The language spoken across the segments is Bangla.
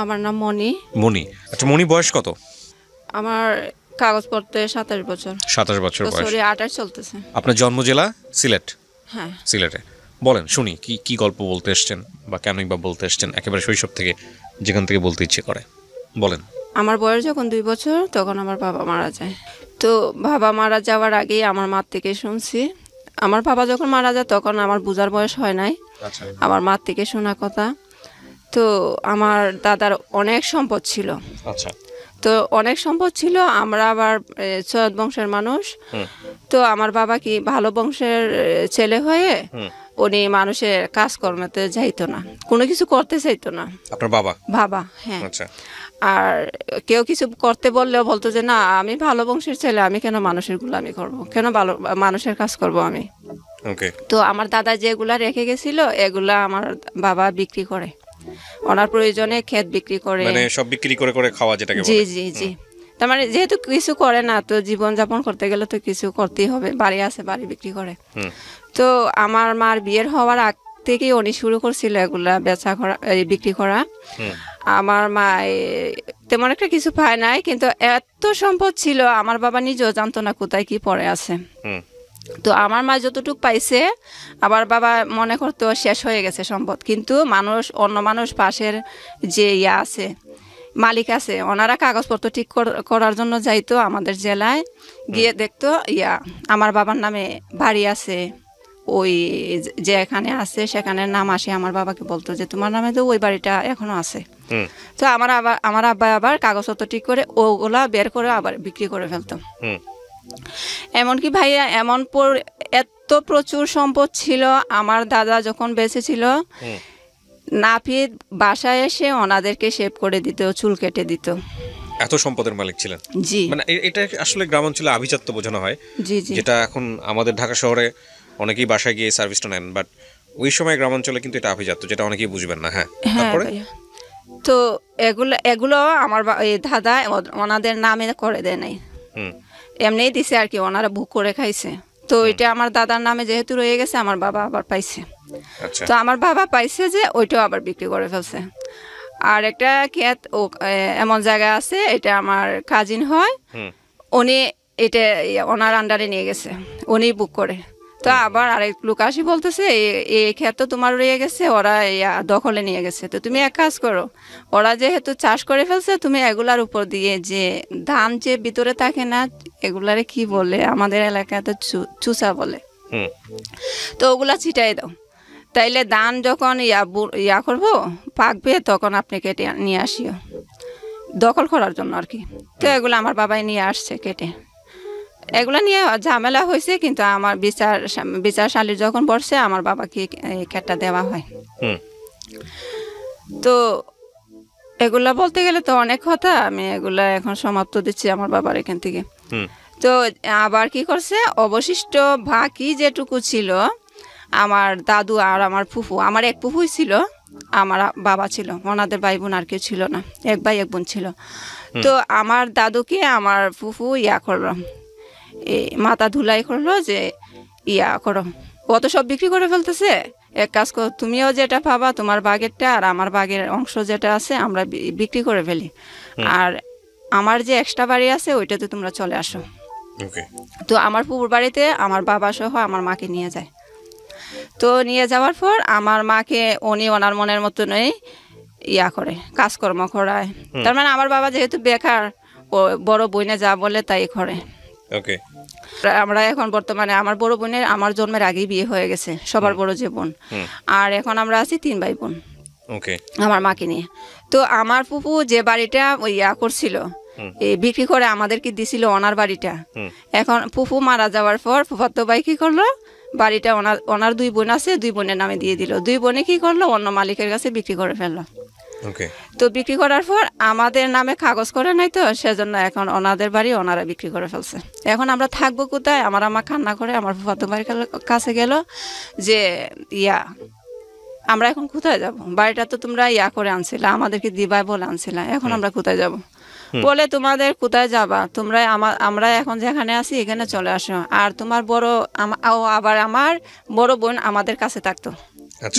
আমার নাম মনি। মনি, আচ্ছা মনি বয়স কত? আমার কাগজপত্রে 27 বছর। 27 বছর বয়স। সরি 28 চলতেছে। আপনার জন্ম জেলা সিলেট? হ্যাঁ। সিলেটে। বলেন শুনি, কি কি গল্প বলতে এসছেন বা কেনই বা বলতে এসছেন, একেবারে শৈশব থেকে যেখান থেকে বলতে ইচ্ছে করে বলেন। আমার বয়স যখন 2 বছর তখন আমার বাবা মারা যায়। তো বাবা মারা যাওয়ার আগেই আমার মার থেকে শুনছি। আমার বাবা যখন মারা যায় তখন আমার বোঝার বয়স হয় নাই। আচ্ছা। আমার মার থেকে শোনা কথা। তো আমার দাদার অনেক সম্পদ ছিল। আচ্ছা। তো অনেক সম্পদ ছিল, আমরা আবার সৈয়দ বংশের মানুষ। তো আমার বাবা কি ভালো বংশের ছেলে হয়ে উনি মানুষের কাজকর্মতে যাইতো না, কোনো কিছু করতে চাইতো না। আপনার বাবা? বাবা, হ্যাঁ। আচ্ছা। আর কেউ কিছু করতে বললেও বলতো যে না, আমি ভালো বংশের ছেলে, আমি কেন মানুষের গুলামি করব, কেন ভালো মানুষের কাজ করব আমি। ওকে। তো আমার দাদা যেগুলা রেখে গেছিল এগুলা আমার বাবা বিক্রি করে, ওনার প্রয়োজনে ক্ষেত বিক্রি করে, মানে সব বিক্রি করে করে খাওয়া যেটাকে বলে। জি জি জি। তার মানে যেহেতু কিছু করে না, তো জীবন যাপন করতে গেলে তো কিছু করতেই হবে। বাড়ি আছে, বাড়ি বিক্রি করে। তো আমার মার বিয়ের হওয়ার আগ থেকেই উনি শুরু করছিল এগুলা বেচা করা, বিক্রি করা। আমার মা তেমন একটা কিছু পায় নাই, কিন্তু এত সম্পদ ছিল আমার বাবা নিজেও জানতো না কোথায় কি পড়ে আছে। তো আমার মা যতটুকু পাইছে, আবার বাবা মনে করতো শেষ হয়ে গেছে সম্পদ। কিন্তু মানুষ, অন্য মানুষ, পাশের যে আছে মালিক আছে, ওনারা কাগজপত্র ঠিক করার জন্য যাইতো আমাদের জেলায়, গিয়ে দেখতো আমার বাবার নামে বাড়ি আছে, ওই যে এখানে আছে সেখানের নাম আসে, আমার বাবাকে বলতো যে তোমার নামে তো ওই বাড়িটা এখনো আছে। তো আমার আব্বা আবার কাগজপত্র ঠিক করে ওগুলা বের করে আবার বিক্রি করে ফেলতো। এমনকি ভাইয়া এত প্রচুর সম্পদ ছিল, আমার দাদা যখন বেঁচে ছিল নাপিত বাসায় এসে ওনাদেরকে শেভ করে দিত, চুল কেটে দিত। এত সম্পদের মালিক ছিলেন? জি। মানে এটা আসলে গ্রামাঞ্চলে আভিজাত্য বোঝানো হয়। জি জি। যেটা এখন আমাদের ঢাকা শহরে অনেকেই বাসায় গিয়ে সার্ভিসটা নেন, বাট ওই সময় গ্রামাঞ্চলে কিন্তু এটা আভিজাত্য, যেটা অনেকেই বুঝবেন না। হ্যাঁ, তারপরে তো এগুলো আমার এই দাদা ওনাদের নামে করে দেয় নাই, এমনিই দিছে আর কি, ওনারা বুক করে খাইছে। তো এটা আমার দাদার নামে যেহেতু রয়ে গেছে, আমার বাবা আবার পাইছে। তো আমার বাবা পাইছে যে ওইটাও আবার বিক্রি করে ফেলছে। আর একটা ক্ষেত এমন জায়গা আছে, এটা আমার কাজিন হয়, উনি এটা ওনার আন্ডারে নিয়ে গেছে, উনি বুক করে। তো আবার আরেক লোক আসি বলতেছে এই ক্ষেত তো তোমার রয়ে গেছে, ওরা দখলে নিয়ে গেছে। তো তুমি এক কাজ করো, ওরা যেহেতু চাষ করে ফেলছে, তুমি এগুলার উপর দিয়ে যে ধান যে ভিতরে থাকে না, এগুলারে কি বলে আমাদের এলাকায় তো চুষা বলে, তো ওগুলা ছিটাই দাও। তাইলে ধান যখন করবো, পাকবে, তখন আপনি কেটে নিয়ে আসিও, দখল করার জন্য আর কি। তো এগুলো আমার বাবাই নিয়ে আসছে কেটে। এগুলো নিয়ে ঝামেলা হয়েছে, কিন্তু আমার বিচারশালী যখন বসছে, আমার বাবাকে কেটটা দেওয়া হয়। তো এগুলা বলতে গেলে তো অনেক কথা, আমি এগুলা এখন সমাপ্ত দিচ্ছি আমার বাবার এখান থেকে। তো আবার কি করছে, অবশিষ্ট বাকি যেটুকু ছিল, আমার দাদু আর আমার ফুফু, আমার এক ফুফুই ছিল, আমার বাবা ছিল, ওনাদের ভাই বোন আর কেউ ছিল না, এক ভাই এক বোন ছিল। তো আমার দাদুকে আমার ফুফু করলো, মাথা ধুলাই করলো যে করো, ও তো সব বিক্রি করে ফেলতেছে, এক কাজ করো, তুমিও যেটা পাবা তোমার বাগেরটা, আর আমার বাগের অংশ যেটা আছে আমরা বিক্রি করে ফেলি, আর আমার যে এক্সট্রা বাড়ি আছে ওইটাতে তোমরা চলে আসো। তো আমার পুকুর বাড়িতে আমার বাবা সহ আমার মাকে নিয়ে যায়। তো নিয়ে যাওয়ার পর আমার মাকে উনি ওনার মনের মতনই করে, কাজকর্ম করায়। তার মানে আমার বাবা যেহেতু বেকার, ও বড় বোনে যা বলে তাই করে। আমরা এখন বর্তমানে আমার বড় বোনের আমার জন্মের আগেই বিয়ে হয়ে গেছে, সবার বড় যে বোন, আর এখন আমরা আছি 3 ভাই বোন আমার মাকে নিয়ে। তো আমার ফুফু যে বাড়িটা করছিল, বিক্রি করে আমাদেরকে দিছিল ওনার বাড়িটা। এখন ফুফু মারা যাওয়ার পর ফুফাতো ভাই কি করলো, বাড়িটা ওনার 2 বোন আছে, 2 বোনের নামে দিয়ে দিল। 2 বোনে কি করলো, অন্য মালিকের কাছে বিক্রি করে ফেললো। তো বিক্রি করার পর আমাদের নামে কাগজ করে নাই, তো সেজন্য এখন ওনাদের বাড়ি ওনারা বিক্রি করে ফেলছে। এখন আমরা থাকবো কোথায়? আমার আম্মা কান্না করে আমার ফুফাতো ভাইয়ের কাছে গেল যে আমরা এখন কোথায় যাব, বাড়িটা তো তোমরা করে আনছিলা, আমাদেরকে দিবাই বলে আনছিলা, এখন আমরা কোথায় যাব? বলে তোমাদের কোথায় যাবা, তোমরা আমরা এখন যেখানে আছি এখানে চলে আসো। আর তোমার আবার আমার বড় বোন আমাদের কাছে থাকতো,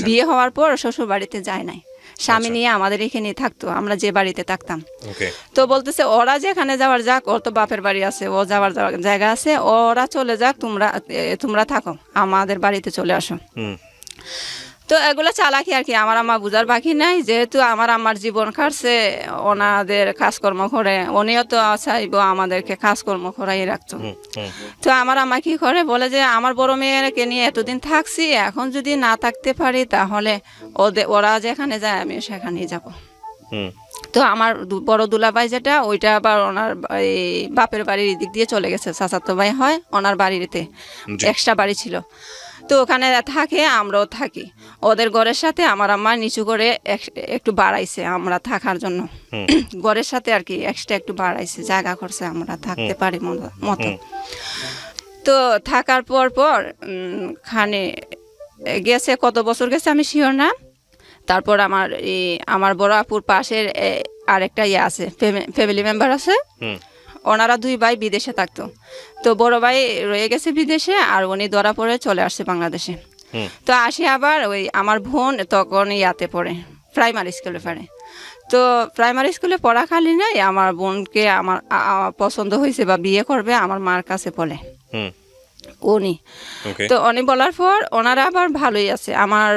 বিয়ে হওয়ার পর শ্বশুর বাড়িতে যায় নাই, স্বামী নিয়ে আমাদের এখানে থাকতো, আমরা যে বাড়িতে থাকতাম। ওকে। তো বলতেছে ওরা যেখানে যাওয়ার যাক, ওর তো বাপের বাড়ি আছে, ও যাওয়ার জায়গা আছে, ওরা চলে যাক, তোমরা থাকো, আমাদের বাড়িতে চলে আসো। হুম। তো এগুলো চালাকি আর কি, আমার আম্মা বুঝার বাকি নাই, যেহেতু আমার আম্মার জীবন কাটছে ওনাদের কাজকর্ম করে, উনিও তো চাইবো আমাদেরকে কাজকর্ম করাই রাখতো। হুম। হুম। তো আমার আম্মা কি করে, বলে যে আমার বড় মেয়েকে নিয়ে এতদিন থাকছি, এখন যদি না থাকতে পারি তাহলে ওরা যেখানে যায় আমি সেখানেই যাব। হুম। তো আমার বড় দুলাভাই যেটা, ওইটা আবার ওনার এই বাপের বাড়ির দিক দিয়ে চলে গেছে, চাচাতো ভাই হয়, ওনার বাড়িতে জি। এক্সট্রা বাড়ি ছিল। তো ওখানে থাকে, আমরাও থাকি ওদের ঘরের সাথে। আমার আম্মা নিচু করে একটু বাড়াইছে আমরা থাকার জন্য, হুম। ঘরের সাথে আর কি এক্সট্রা একটু বাড়াইছে, জায়গা করছে আমরা থাকতে পারি মতো। তো থাকার পর খানে গেছে, কত বছর গেছে আমি শিওর না। তারপর আমার বড় আপুর পাশের আরেকটা আছে, ফ্যামিলি মেম্বার আছে, হুম। ওনারা 2 ভাই বিদেশে থাকতো। তো বড় ভাই রয়ে গেছে বিদেশে, আর উনি ধরা পড়ে চলে আসছে বাংলাদেশে। হুম। তো আসি আবার ওই আমার বোন তখন ইয়াতে পড়ে, প্রাইমারি স্কুলে পড়ে। তো প্রাইমারি স্কুলে পড়াকালীনই আমার বোনকে আমার পছন্দ হয়েছে বা বিয়ে করবে আমার মার কাছে বলে হুম। উনি। ওকে। তো উনি বলার পর ওনারা আবার ভালোই আছে, আমার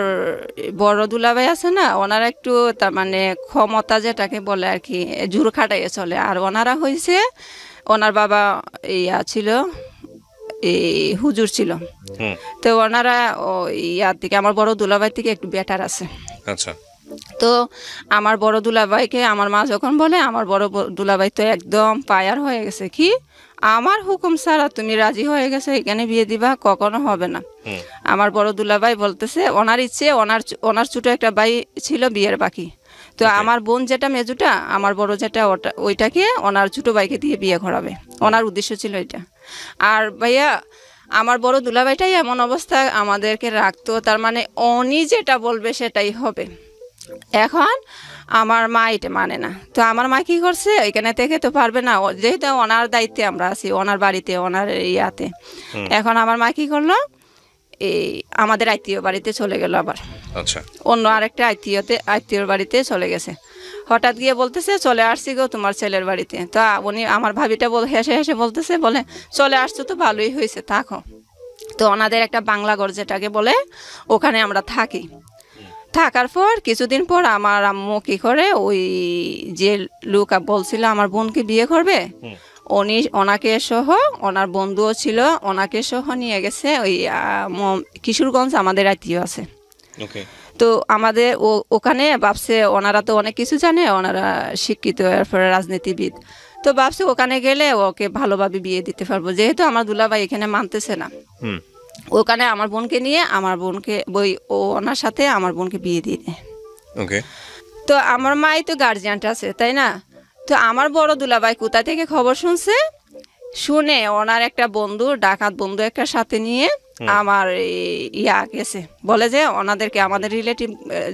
বড় দুলাভাই আছে না, ওনারা একটু তার মানে ক্ষমতা যেটাকে বলে আর কি, জোর খাটাইয়ে চলে। আর ওনারা হয়েছে, ওনার বাবা ছিল, এই হুজুর ছিল। হুম। তো ওনারা ইয়ার থেকে, আমার বড় দুলাভাই থেকে একটু বেটার আছে। আচ্ছা। তো আমার বড় দুলাভাইকে আমার মা যখন বলে, আমার বড় দুলাভাই তো একদম পায়ার হয়ে গেছে, কি আমার হুকুম ছাড়া তুমি রাজি হয়ে গেছে এখানে বিয়ে দিবা, কখনো হবে না। হুম। আমার বড় দুলাভাই বলতেছে ওনার ইচ্ছে, ওনার ছোট একটা ভাই ছিল বিয়ের বাকি। তো আমার বোন যেটা মেজুটা, আমার বড় যেটা ওইটাকে ওনার ছোট ভাইকে দিয়ে বিয়ে করাবে, ওনার উদ্দেশ্য ছিল এটা। আর ভাইয়া আমার বড় দুলাভাইটাই এমন অবস্থা আমাদেরকে রাখতো, তার মানে উনি যেটা বলবে সেটাই হবে। এখন আমার মা এটা মানে না। তো আমার মা কি করছে, ওইখানে থেকে তো পারবে না, যেহেতু ওনার দায়িত্বে আমরা আছি, ওনার বাড়িতে, ওনার ইয়াতে। এখন আমার মা কি করলো, এই আমাদের আত্মীয় বাড়িতে চলে গেল আবার। আচ্ছা। অন্য আরেকটা আত্মীয়র বাড়িতে চলে গেছে। হঠাৎ গিয়ে বলতেছে চলে আসছি গো তোমার ছেলের বাড়িতে। তা উনি, আমার ভাবিটা হেসে হেসে বলতেছে, বলে চলে আসছো তো ভালোই হয়েছে, থাকো। তো ওনাদের একটা বাংলা ঘর যেটাকে বলে, ওখানে আমরা থাকি। থাকার পর কিছুদিন পর আমার আম্মু কি করে, ওই যে লোক বলছিল আমার বোনকে বিয়ে করবে, ওনাকে সহ, ওনার বন্ধুও ছিল, ওনাকে সহ নিয়ে গেছে ওই কিশোরগঞ্জ, আমাদের আত্মীয় আছে। ওকে। তো আমাদের ওখানে ভাবছে ওনারা তো অনেক কিছু জানে, ওনারা শিক্ষিত, এরপরে রাজনীতিবিদ। তো ভাবছে ওখানে গেলে ওকে ভালোভাবে বিয়ে দিতে পারবো, যেহেতু আমার দুলাভাই এখানে মানতেছে না। ওখানে আমার বোনকে নিয়ে, আমার বোনকে ওনার সাথে আমার বোনকে বিয়ে দিয়ে দেয়। ওকে। তো আমার মাই তো গার্জিয়ানটা আছে, তাই না? তো আমার বড় দুলাভাই কোথা থেকে খবর শুনে ওনার একটা বন্ধু, ডাকাত বন্ধু একটা সাথে নিয়ে আমার গেছে, বলে যে ওনাদেরকে, আমাদের রিলেটিভ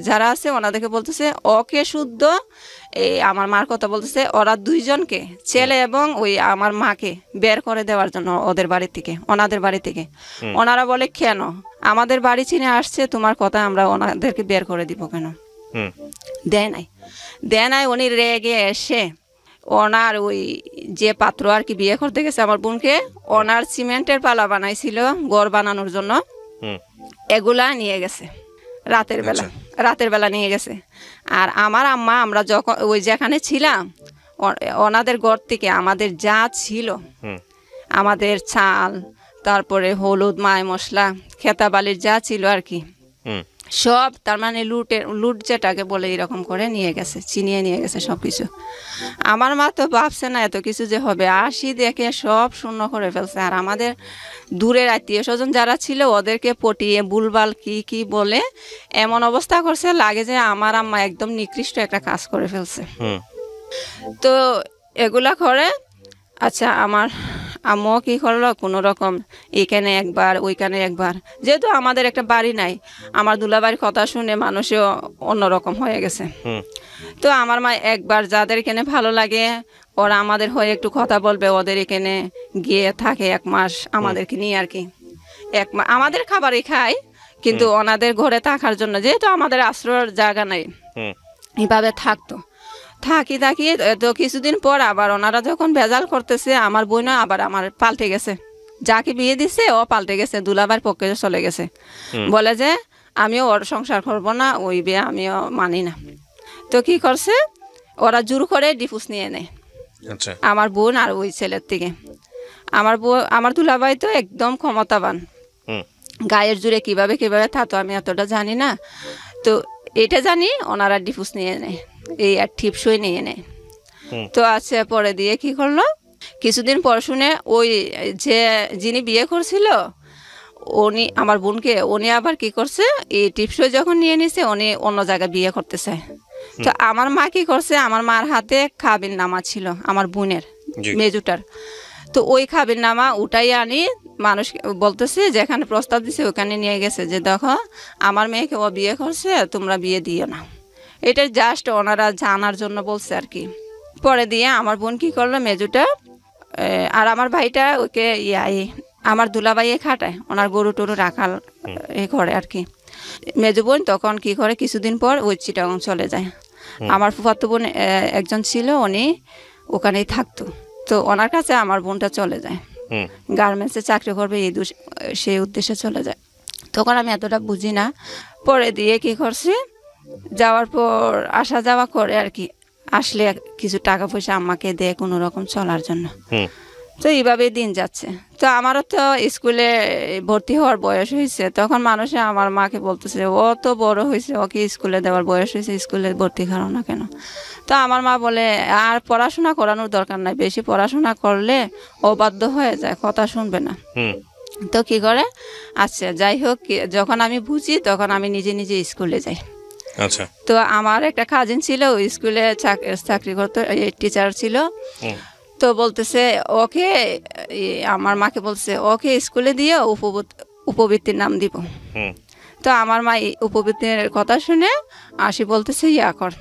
যারা আছে ওনাদেরকে বলতেছে ওকে শুদ্ধ, আমার মার কথা বলতেছে, ওরা 2 জনকে, ছেলে এবং ওই আমার মাকে বের করে দেওয়ার জন্য ওদের বাড়ি থেকে, ওনাদের বাড়ি থেকে। ওনারা বলে কেন, আমাদের বাড়ি চিনে আসছে, তোমার কথা আমরা ওনাদেরকে বের করে দিব কেন? দেয় নাই। উনি রেগে এসে ওনার ওই যে পাত্র আর কি বিয়ে করতে গেছে আমার বোনকে, ওনার সিমেন্টের পালা বানাইছিল ঘর বানানোর জন্য, এগুলা নিয়ে গেছে রাতের বেলা নিয়ে গেছে। আর আমার আম্মা, আমরা যখন ওই যেখানে ছিলাম, ওনাদের ঘর থেকে আমাদের যা ছিল, আমাদের চাল, তারপরে হলুদ, মায় মশলা, খেতাবালির যা ছিল আর কি, সব তার মানে লুট যেটাকে বলে, এরকম করে নিয়ে গেছে, চিনিয়ে নিয়ে গেছে সব কিছু। আমার মা তো ভাবছে না এত কিছু যে হবে, আসি দেখে সব শূন্য করে ফেলছে। আর আমাদের দূরের আত্মীয় স্বজন যারা ছিল ওদেরকে পটিয়ে বুলবাল কি বলে এমন অবস্থা করছে, লাগে যে আমার আম্মা একদম নিকৃষ্ট একটা কাজ করে ফেলছে। তো এগুলা করে, আচ্ছা আমার আম্মু কি করলো, কোনো রকম এখানে একবার ওইখানে একবার, যেহেতু আমাদের একটা বাড়ি নাই, আমার দুলাবাড়ির কথা শুনে মানুষও অন্যরকম হয়ে গেছে। তো আমার মা একবার যাদের এখানে ভালো লাগে ওরা আমাদের হয়ে একটু কথা বলবে, ওদের এখানে গিয়ে থাকে 1 মাস আমাদেরকে নিয়ে আর কি। 1 মাস আমাদের খাবারই খায়, কিন্তু ওনাদের ঘরে থাকার জন্য, যেহেতু আমাদের আশ্রয়ের জায়গা নাই, এইভাবে থাকতো। থাকি তো কিছুদিন পর আবার ওনারা যখন ভেজাল করতেছে, আমার বোনও আবার আমার পাল্টে গেছে। যাকে বিয়ে দিছে ও পাল্টে গেছে, দুলাবার পক্ষে চলে গেছে। বলে যে আমিও ওর সংসার করবো না, ওই বিয়ে আমিও মানি না। তো কি করছে, ওরা জোর করে ডিভোর্স নিয়ে নেয় আচ্ছা আমার বোন আর ওই ছেলের থেকে। আমার দুলাভাই তো একদম ক্ষমতাবান, হুম গায়ের জুড়ে কিভাবে তা তো আমি এতটা জানি না। তো এটা জানি ওনারা ডিভোর্স নিয়ে নেয়, এই আর টিপসই নিয়ে নেয়। হুম। তো আচ্ছা, পরে দিয়ে কি করলো, কিছুদিন পর শুনে ওই যিনি বিয়ে করছিল উনি আমার বোনকে, উনি আবার কি করছে, এই টিপসই যখন নিয়ে নিছে উনি অন্য জায়গায় বিয়ে করতে চায়। তো আমার মা কি করছে, আমার মার হাতে কাবিন নামা ছিল আমার বোনের, জি। মেজুটার। তো ওই কাবিন নামা উঠাই আনি মানুষ বলতেছে, যেখানে প্রস্তাব দিছে ওখানে নিয়ে গেছে যে দেখো আমার মেয়েকে ও বিয়ে করছে, তোমরা বিয়ে দিও না। এটা জাস্ট ওনারা জানার জন্য বলছে আর কি। পরে দিয়ে আমার বোন কি করলো, মেজুটা আর আমার ভাইটা ওকে আমার দুলাভাইয়ে খাটায়, ওনার গরু টরু রাখাল করে আর কি। মেজু বোন তখন কি করে, কিছুদিন পর ওই চিটাগং চলে যায়। আমার ফুফাতো বোন একজন ছিল, উনি ওখানেই থাকতো। তো ওনার কাছে আমার বোনটা চলে যায়, গার্মেন্টসে চাকরি করবে সেই উদ্দেশ্যে চলে যায়। তখন আমি এতটা বুঝি না। পরে দিয়ে কি করছি, যাওয়ার পর আসা যাওয়া করে আর কি, আসলে কিছু টাকা পয়সা আম্মাকে দেয় কোনো রকম চলার জন্য। তো এইভাবেই দিন যাচ্ছে। তো আমারও তো স্কুলে ভর্তি হওয়ার বয়স হয়েছে, তখন মানুষে আমার মাকে বলতেছে ও তো বড় হয়েছে, ওকে স্কুলে দেওয়ার বয়স হয়েছে, স্কুলে ভর্তি করাও না কেন। তো আমার মা বলে আর পড়াশোনা করানোর দরকার নাই, বেশি পড়াশোনা করলে ও বাধ্য হয়ে যায়, কথা শুনবে না। তো কি করে, আচ্ছা যাই হোক, যখন আমি বুঝি তখন আমি নিজে নিজে স্কুলে যাই। আচ্ছা তো আমার একটা কাজিন ছিল, ওই স্কুলে চাকরি করতো, টিচার ছিল। তো বলতেছে ওকে, আমার মাকে বলছে ওকে স্কুলে দিয়ে উপবৃত্তির নাম দিব। তো আমার মা উপবৃত্তির কথা শুনে আসি বলতেছে ইয়া কর,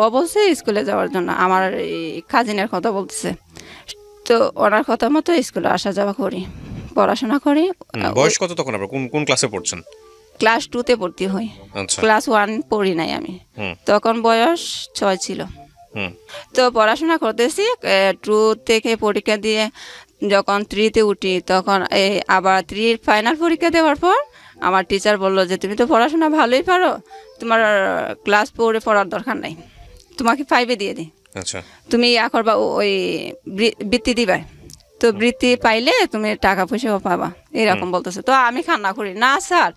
ও বলছে স্কুলে যাওয়ার জন্য, আমার কাজিনের কথা বলতেছে। তো ওনার কথা মতো স্কুলে আসা যাওয়া করি, পড়াশোনা করি। বয়স কত তখন, আপনার কোন ক্লাসে পড়ছেন? ক্লাস 2-তে ভর্তি হই, আচ্ছা ক্লাস 1 পড়ি নাই আমি, তখন বয়স 6 ছিল। তো পড়াশোনা করতেছি, 2 থেকে পরীক্ষা দিয়ে যখন 3-তে উঠি, তখন আবার 3 ফাইনাল পরীক্ষা দেওয়ার পর আমার টিচার বললো যে তুমি তো পড়াশোনা ভালোই পারো, তোমার ক্লাস 4-এ পড়ার দরকার নাই, তোমাকে 5-এ দিয়ে দিই, আচ্ছা তুমি ইয়া করবা, ওই বৃত্তি দিবা, তো বৃত্তি পাইলে তুমি টাকা পয়সাও পাবা, এরকম বলতেছে। তো আমি কান্না করি, না স্যার,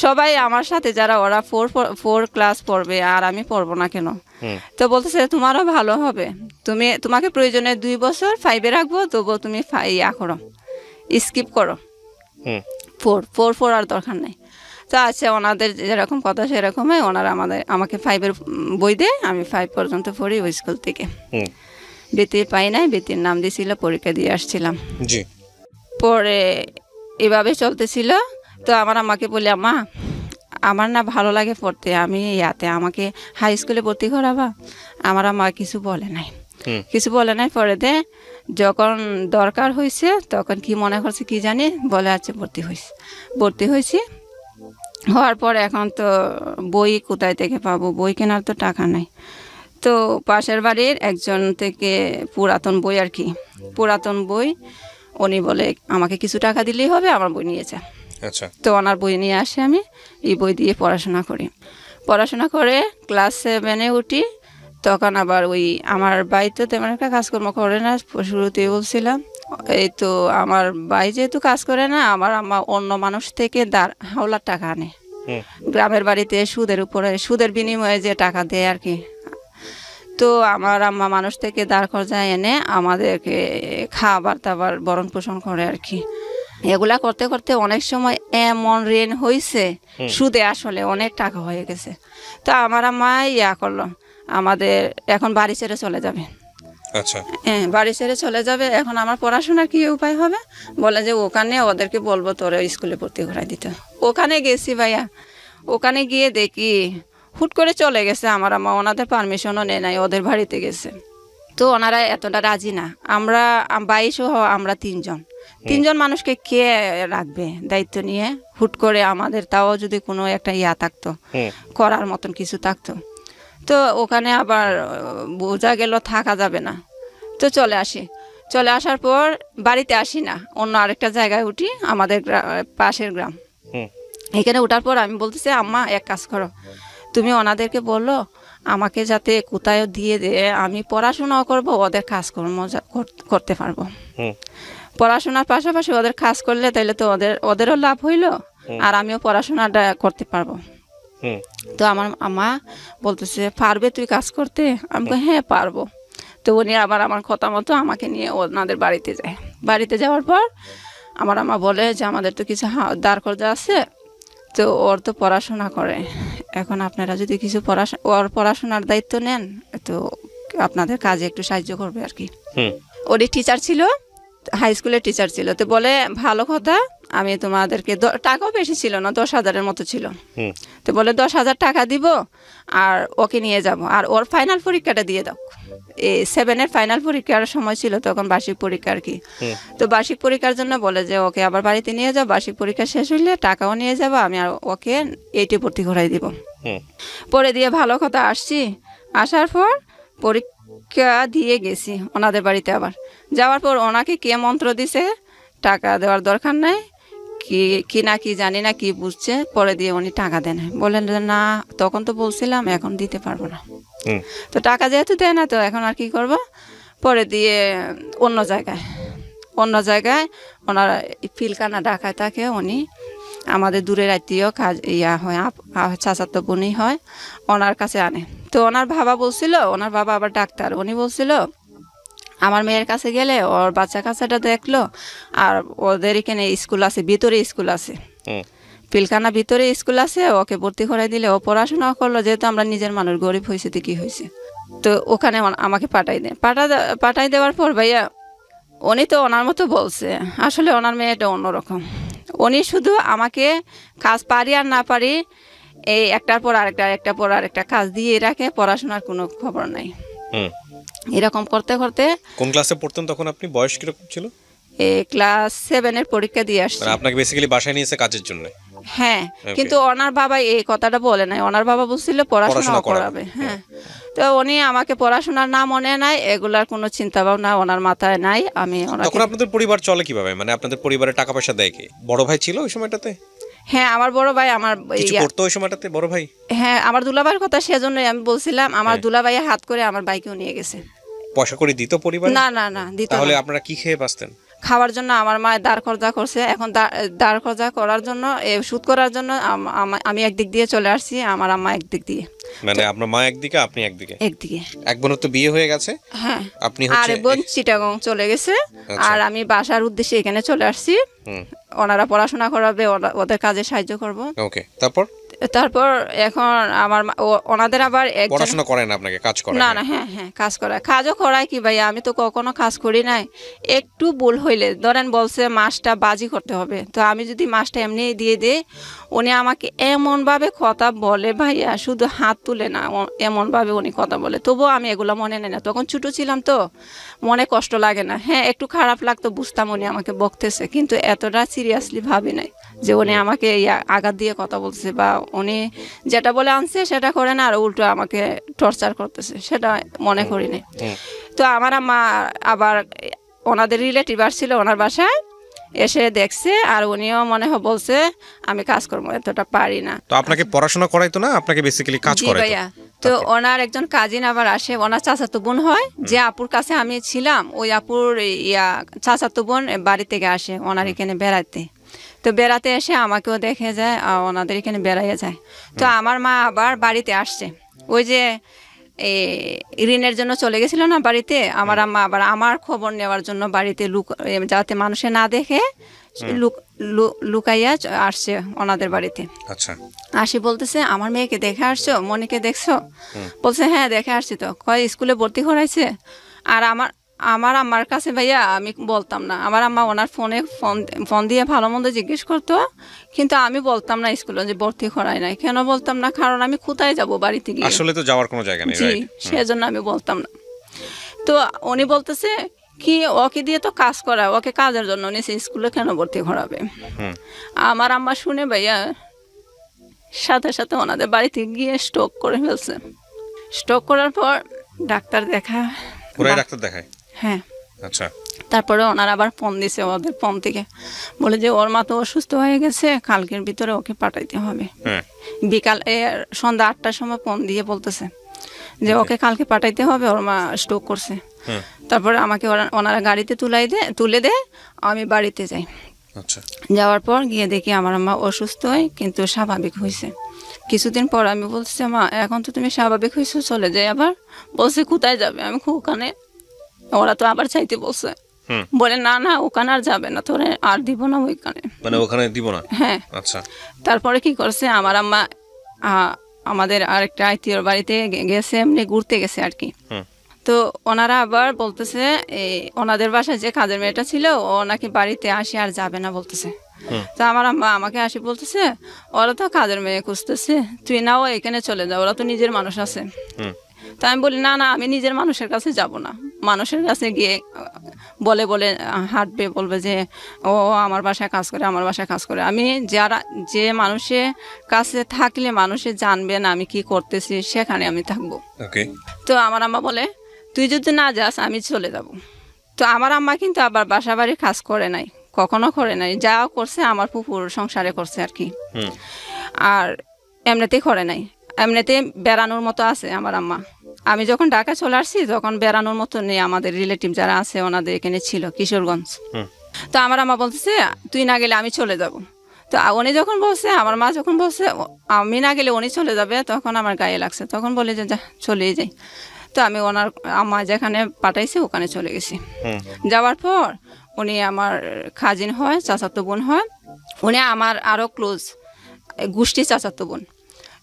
সবাই আমার সাথে যারা ওরা 4 ক্লাস পড়বে আর আমি পড়বো না কেন? তো বলতেছে তোমারও ভালো হবে, তোমাকে প্রয়োজনে 2 বছর 5-এ রাখবো, তবুও তুমি ইয়া করো, স্কিপ করো, 4 পড়ার দরকার নেই। তো আচ্ছা, ওনাদের যেরকম কথা সেরকমই ওনারা আমাকে 5-এর বই দেয়, আমি 5 পর্যন্ত পড়ি ওই স্কুল থেকে। বৃত্তি পাই নাই, বৃত্তির নাম দিয়েছিল, পরীক্ষা দিয়ে আসছিলাম। জি। পরে এভাবে চলতেছিল। তো আমার আম্মাকে বলি, আম্মা আমার না ভালো লাগে পড়তে, আমি আমাকে হাই স্কুলে ভর্তি করাবা? আমার আম্মা কিছু বলে নাই, পরে দে যখন দরকার হয়েছে তখন কি মনে করছে কি জানি, বলে আচ্ছা ভর্তি হয়েছি। হওয়ার পর এখন তো বই কোথায় থেকে পাবো, বই কেনার তো টাকা নাই। তো পাশের বাড়ির একজন থেকে পুরাতন বই আর কি, পুরাতন বই, উনি বলে আমাকে কিছু টাকা দিলেই হবে, আমার বই নিয়ে যা। আচ্ছা তো ওনার বই নিয়ে আসে, আমি এই বই দিয়ে পড়াশোনা করে ক্লাস 7-এ উঠি। তখন আবার ওই আমার ভাই তো তেমন একটা কাজকর্ম করে না, শুরুতেই বলছিলাম। এই তো আমার ভাই যেহেতু কাজ করে না, আমার আম্মা অন্য মানুষ থেকে হাওলার টাকা আনে, গ্রামের বাড়িতে সুদের বিনিময়ে যে টাকা দেয় আর কি। তো আমার আম্মা মানুষ থেকে দাঁড় করায় এনে আমাদেরকে খাবার দাবার ভরণ পোষণ করে আর কি। এগুলা করতে করতে অনেক সময় এমন ঋণ হয়েছে, সুদে আসলে অনেক টাকা হয়ে গেছে। তো আমার আম্মা ইয়া করলো, আমাদের এখন বাড়ি ছেড়ে চলে যাবে। আচ্ছা হ্যাঁ, বাড়ি ছেড়ে চলে যাবে। এখন আমার পড়াশোনার কি উপায় হবে? বলে যে ওখানে ওদেরকে বলবো তোরে স্কুলে ভর্তি করাই দিতে। ওখানে গেছি ভাইয়া, ওখানে গিয়ে দেখি হুট করে চলে গেছে আমার আম্মা, ওনাদের পারমিশনও নেয় নাই, ওদের বাড়িতে গেছে। তো ওনারা এতটা রাজি না, আমরা 22 আমরা 3জন মানুষকে কে রাখবে দায়িত্ব নিয়ে? হুট করে আমাদের তাও যদি কোনো একটা থাকতো, করার মতন কিছু থাকতো। তো ওখানে আবার বোঝা গেল থাকা যাবে না, তো চলে আসার পর বাড়িতে আসি না, অন্য আরেকটা জায়গায় উঠি, আমাদের পাশের গ্রাম। হুম এখানে ওঠার পর আমি বলতেছি, আম্মা এক কাজ করো, তুমি ওনাদেরকে বললো আমাকে যাতে কোথায় দিয়ে দে, আমি পড়াশোনাও করব, ওদের কাজকর্ম করতে পারবো। হুম পড়াশোনার পাশাপাশি ওদের কাজ করলে তাইলে তো ওদেরও লাভ হইলো, আর আমিও পড়াশোনাটা করতে পারবো। হুম তো আমার আম্মা বলতেছে, পারবে তুই কাজ করতে? আমি বলি, হ্যাঁ পারবো। তো উনি আবার আমার কথা মতো আমাকে নিয়ে ওনাদের বাড়িতে যায়। বাড়িতে যাওয়ার পর আমার আম্মা বলে যে আমাদের তো কিছু দাঁড় কর্জা আছে, তো ওর তো পড়াশোনা করে, এখন আপনারা যদি কিছু ওর পড়াশোনার দায়িত্ব নেন, তো আপনাদের কাজে একটু সাহায্য করবে আর কি। হুম ওরই টিচার ছিল, হাই স্কুলের টিচার ছিল। তো বলে ভালো কথা, আমি তোমাদেরকে টাকাও বেশি ছিল না, 10,000-এর মতো ছিল। হুম তো বলে 10,000 টাকা দিব, আর ওকে নিয়ে যাব, আর ওর ফাইনাল পরীক্ষাটা দিয়ে দাও। এই 7-এর ফাইনাল পরীক্ষার সময় ছিল তখন, বার্ষিক পরীক্ষা আর কি। তো বার্ষিক পরীক্ষার জন্য বলে যে ওকে আবার বাড়িতে নিয়ে যাও, বার্ষিক পরীক্ষা শেষ হইলে টাকাও নিয়ে যাবো, আমি আর ওকে 8-এ ভর্তি করাই দিব। হুম পরে দিয়ে ভালো কথা আসছি, আসার পর পরীক্ষা দিয়ে গেছি ওনাদের বাড়িতে। আবার যাওয়ার পর ওনাকে কে মন্ত্র দিছে টাকা দেওয়ার দরকার নাই, কি না কি জানি না কি বুঝছে, পরে দিয়ে উনি টাকা দেন। বললেন যে না, তখন তো বলছিলাম, এখন দিতে পারবো না। হুম তো টাকা যেহেতু দেয় না, তো এখন আর কি করব। পরে দিয়ে অন্য জায়গায় ওনার পিলখানা ঢাকায় থাকে, উনি আমাদের দূরের আত্মীয়, কাজ হয়, চাচাতো বোনই হয়, ওনার কাছে আনে। তো ওনার বাবা বলছিল, ওনার বাবা আবার ডাক্তার, উনি বলছিল আমার মেয়ের কাছে গেলে ওর বাচ্চা কাচ্চাটা দেখলো, আর ওদের এখানে স্কুল আছে, ভিতরে স্কুল আছে, হুম পিলখানা ভিতরে স্কুল আছে, ওকে ভর্তি করে দিলে ও পড়াশোনা করলো, যেহেতু আমরা নিজের মানুষ, গরিব হয়েছে তো কী হয়েছে। তো ওখানে আমাকে পাঠাই দেওয়ার পর ভাইয়া, উনি তো ওনার মতো বলছে, আসলে ওনার মেয়েটা অন্যরকম। উনি শুধু আমাকে কাজ পারি আর না পারি, এই একটার পর আরেকটা কাজ দিয়ে রাখে, পড়াশোনার কোনো খবর নাই। হুম এরকম করতে করতে কোন ক্লাসে পড়তেন তখন আপনি? বয়স কিরকম ছিল? ক্লাস 7-এর পরীক্ষা দিয়ে আসছি। মানে আপনাকে বেসিক্যালি বাসায় নিয়েছে কাজের জন্য? হ্যাঁ, কিন্তু ওনার বাবা এই কথাটা বলে নাই, ওনার বাবা বলছিল পড়াশোনা করাবে। হ্যাঁ, তো উনি আমাকে পড়াশোনার নাম মনে নাই, এগুলার কোনো চিন্তা ভাবনা ওনার মাথায় নাই। আমি তখন আপনাদের পরিবার চলে কিভাবে? মানে আপনাদের পরিবারে টাকা পয়সা দেয় কে? বড় ভাই ছিল ওই সময়টাতে? হ্যাঁ, আমার বড় ভাই, আমার কিছু করতো ওই সময়টাতে বড় ভাই? হ্যাঁ, আমার দুলাভাইয়ের কথা সেজন্যই আমি বলছিলাম, আমার দুলাভাইয়ের হাত করে আমার বাইকেও নিয়ে গেছে। পয়সা করে দিত পরিবার? না না না, দিত না। তাহলে আপনারা কি খেয়ে বাঁচতেন? খাওয়ার জন্য আমার মা দাঁড় খরচা করছে, এখন দাঁড় খরচা করার জন্য, সুদ করার জন্য আমি একদিক দিয়ে চলে আসছি, আমার আম্মা একদিক দিয়ে। মানে আপনার মা একদিকে, আপনি একদিকে? একদিকে। এক বোনের তো বিয়ে হয়ে গেছে? হ্যাঁ, আপনি আর হচ্ছে বোন চিটাগং চলে গেছে, আর আমি বাসার উদ্দেশ্যে এখানে চলে আসছি। ওনারা পড়াশোনা করাবে, ওদের কাজে সাহায্য করব। ওকে, তারপর এখন আমার ওনাদের আবার পড়াশোনা করেন, আপনাকে কাজ করেন? না না, হ্যাঁ হ্যাঁ, কাজও করায় কি ভাইয়া, আমি তো কখনো কাজ করি নাই। একটু ভুল হইলে ধরেন বলছে মাছটা বাজি করতে হবে, তো আমি যদি মাছটা এমনি দিয়ে দিই, উনি আমাকে এমনভাবে কথা বলে ভাইয়া, শুধু হাত তুলে না, এমনভাবে উনি কথা বলে, তবুও আমি এগুলো মনে নেই না। তখন ছোটো ছিলাম তো, মনে কষ্ট লাগে না। হ্যাঁ, একটু খারাপ লাগতো, বুঝতাম উনি আমাকে বকতেছে, কিন্তু এতটা সিরিয়াসলি ভাবি নাই যে উনি আমাকে আঘাত দিয়ে কথা বলছে, বা উনি যেটা বলে আনছে সেটা করে না, আর উল্টো আমাকে টর্চার করতেছে, সেটা মনে করি নাই। তো আমার আম্মা আবার ওনাদের রিলেটিভ আসছিল ওনার বাসায়, এসে দেখছে, আর উনিও মনে হয় বলছে আমি কাজকর্ম এতটা পারি না। তো আপনাকে পড়াশোনা করাইতো না, আপনাকে বেসিক্যালি কাজ করাইতো? ভাইয়া, তো ওনার একজন কাজিন আবার আসে, ওনার চাচাতো বোন হয়, যে আপুর কাছে আমি ছিলাম, ওই আপুর চাচাতো বোন বাড়ি থেকে আসে ওনার এখানে বেড়াতে। তো বেড়াতে এসে আমাকেও দেখে যায়, আর ওনাদের এখানে বেড়াইয়া যায়। তো আমার মা আবার বাড়িতে আসছে, ওই যে ঋণের জন্য চলে গেছিল না বাড়িতে, আমার আম্মা আবার আমার খবর নেওয়ার জন্য বাড়িতে যাতে মানুষে না দেখে লুকাইয়া আসছে ওনাদের বাড়িতে। আচ্ছা, আসি বলতেছে, আমার মেয়েকে দেখে আসছো, মনিকে দেখছো? বলছে হ্যাঁ দেখে আসছি। তো কয় স্কুলে ভর্তি করাইছে? আর আমার আম্মার কাছে ভাইয়া আমি বলতাম না, আমার আম্মা ওনার ফোন দিয়ে ভালো মন্দ জিজ্ঞেস করতো, কিন্তু আমি বলতাম না স্কুলে যে ভর্তি করাই নাই। কেন বলতাম না? কারণ আমি কোথায় যাব বাড়িতে গিয়ে, আসলে তো যাওয়ার কোনো জায়গা নেই। জি, সেজন্য আমি বলতাম না। তো উনি বলতেছে কি, ওকে দিয়ে তো কাজ করা, ওকে কাজের জন্য নিচে, স্কুলে কেন ভর্তি করাবে? আমার আম্মা শুনে ভাইয়া সাথে সাথে ওনাদের বাড়িতে গিয়ে স্ট্রোক করে ফেলছে। স্ট্রোক করার পর ডাক্তার দেখা, ওরাই ডাক্তার দেখায়? হ্যাঁ। আচ্ছা। তারপরে ওনারা আবার ফোন দিছে ওদের ফোন থেকে, বলে যে ওর মা তো অসুস্থ হয়ে গেছে, কালকের ভিতরে ওকে পাঠাইতে হবে। হ্যাঁ। বিকাল সন্ধ্যা 8টার সময় ফোন দিয়ে বলতেছে যে ওকে কালকে পাঠাইতে হবে, ওর মা স্ট্রোক করছে। তারপরে আমাকে ওনারা গাড়িতে তুলে দেয়, আমি বাড়িতে যাই। আচ্ছা। যাওয়ার পর গিয়ে দেখি আমার আম্মা অসুস্থ হয় কিন্তু স্বাভাবিক হয়েছে। কিছুদিন পর আমি বলছি, মা এখন তো তুমি স্বাভাবিক হয়েছো, চলে যাই। আবার বলছে কোথায় যাবে? আমি ওখানে, ওরা তো আবার চাইতে বলছে, বলে না না ওখানে আর যাবে না, তোরে আর দিব না ওইখানে, মানে ওখানে দিব না? হ্যাঁ। আচ্ছা। তারপরে কি করছে, আমার আম্মা আমাদের আরেকটা আত্মীয়র বাড়িতে গেছে, এমনি ঘুরতে গেছে আর কি। তো ওনারা আবার বলতেছে ওনাদের বাসায় যে কাজের মেয়েটা ছিল ও নাকি বাড়িতে আসে আর যাবে না বলতেছে। তো আমার আম্মা আমাকে আসি বলতেছে, ওরা তো কাজের মেয়ে খুঁজতেছে, তুই নাও এখানে চলে যাও, ওরা তো নিজের মানুষ আছে। তো আমি বলি না না, আমি নিজের মানুষের কাছে যাব না। মানুষের কাছে গিয়ে বলে হাঁটবে, বলবে যে ও আমার বাসায় কাজ করে, আমার বাসায় কাজ করে। আমি যে মানুষের কাছে থাকলে মানুষে জানবে না আমি কি করতেছি, সেখানে আমি থাকবো। তো আমার আম্মা বলে তুই যদি না যাস আমি চলে যাব। তো আমার আম্মা কিন্তু আবার বাসা বাড়ি কাজ করে নাই, কখনো করে নাই। যা করছে আমার পুকুর সংসারে করছে আর কি, আর এমনিতেই করে নাই। এমনিতে বেড়ানোর মতো আছে আমার আম্মা। আমি যখন ঢাকা চলে আসছি তখন বেড়ানোর মতো নেই, আমাদের রিলেটিভ যারা আছে ওনাদের এখানে ছিল কিশোরগঞ্জ। তো আমার আম্মা বলতেছে তুই না গেলে আমি চলে যাব। তো উনি যখন বলছে, আমার মা যখন বলছে আমি না গেলে উনি চলে যাবে, তখন আমার গায়ে লাগছে। তখন বলে যে যা চলেই যাই। তো আমি ওনার আম্মা যেখানে পাঠাইছে ওখানে চলে গেছি। যাওয়ার পর উনি আমার খাজিন হয়, চাচাতো বোন হয়। উনি আমার আরও ক্লোজ গোষ্ঠী চাচাতো বোন।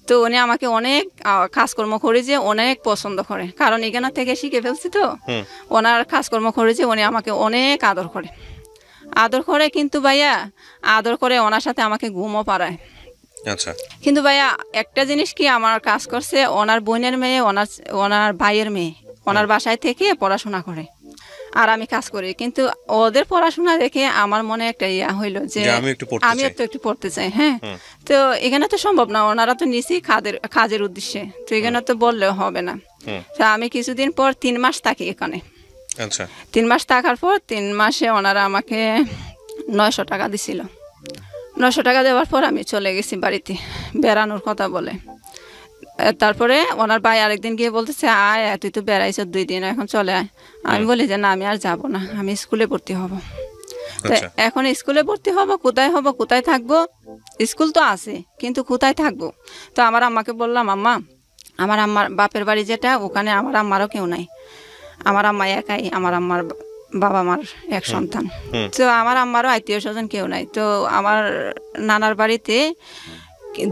তো উনি আমাকে অনেক কাজকর্ম করে যে অনেক পছন্দ করে, কারণ এখানে থেকে শিখে ফেলছি। তো ওনার কাজকর্ম করে যে উনি আমাকে অনেক আদর করে কিন্তু ভাইয়া আদর করে ওনার সাথে আমাকে ঘুমও পাড়ায়। আচ্ছা। কিন্তু ভাইয়া একটা জিনিস কি, আমার কাজ করছে ওনার বোনের মেয়ে, ওনার ভাইয়ের মেয়ে ওনার বাসায় থেকে পড়াশোনা করে, আর আমি কাজ করি। কিন্তু ওদের পড়াশোনা দেখে আমার মনে একটা ইয়া হইলো যে আমিও তো একটু পড়তে চাই। হ্যাঁ। তো এখানে তো সম্ভব না, ওনারা তো নিছি কাজের উদ্দেশ্যে, তো এখানে তো বললেও হবে না। তো আমি কিছুদিন পর 3 মাস থাকি এখানে। 3 মাস থাকার পর 3 মাসে ওনারা আমাকে 900 টাকা দিছিল। 900 টাকা দেওয়ার পর আমি চলে গেছি বাড়িতে বেড়ানোর কথা বলে। তারপরে ওনার ভাই আরেকদিন গিয়ে বলতেছে আয় তুই তো বেড়াইছ 2 দিন, এখন চলে আয়। আমি বলি যে না আমি আর যাব না, আমি স্কুলে ভর্তি হব। তো এখন স্কুলে ভর্তি হব, কোথায় থাকবো? স্কুল তো আছে কিন্তু কোথায় থাকবো? তো আমার আম্মাকে বললাম, আম্মা আমার আম্মার বাপের বাড়ি যেটা, ওখানে আমার আম্মারও কেউ নাই। আমার আম্মা একাই, আমার আম্মার বাবা মার এক সন্তান। তো আমার আম্মারও আত্মীয় স্বজন কেউ নাই। তো আমার নানার বাড়িতে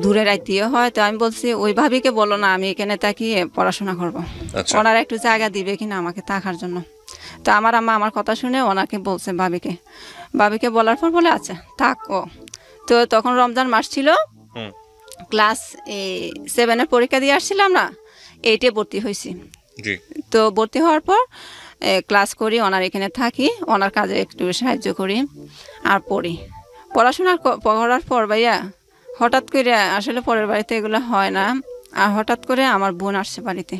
দূরের আত্মীয় হয়। তো আমি বলছি ওই ভাবিকে বলো না আমি এখানে তাকিয়ে পড়াশোনা করবো, ওনারা একটু জায়গা দিবে কিনা আমাকে থাকার জন্য। তো আমার আম্মা আমার কথা শুনে ওনাকে বলছে ভাবিকে বলার পর বলে আচ্ছা থাকো। তো তখন রমজান মাস ছিল, ক্লাস 7-এর পরীক্ষা দিয়ে আসছিলাম না, 8-এ ভর্তি হয়েছি। তো ভর্তি হওয়ার পর ক্লাস করি, ওনার এখানে থাকি, ওনার কাজে একটু সাহায্য করি আর পড়াশোনা করার পর ভাইয়া হঠাৎ করে, আসলে পরের বাড়িতে এগুলো হয় না, আর হঠাৎ করে আমার বোন আসছে বাড়িতে,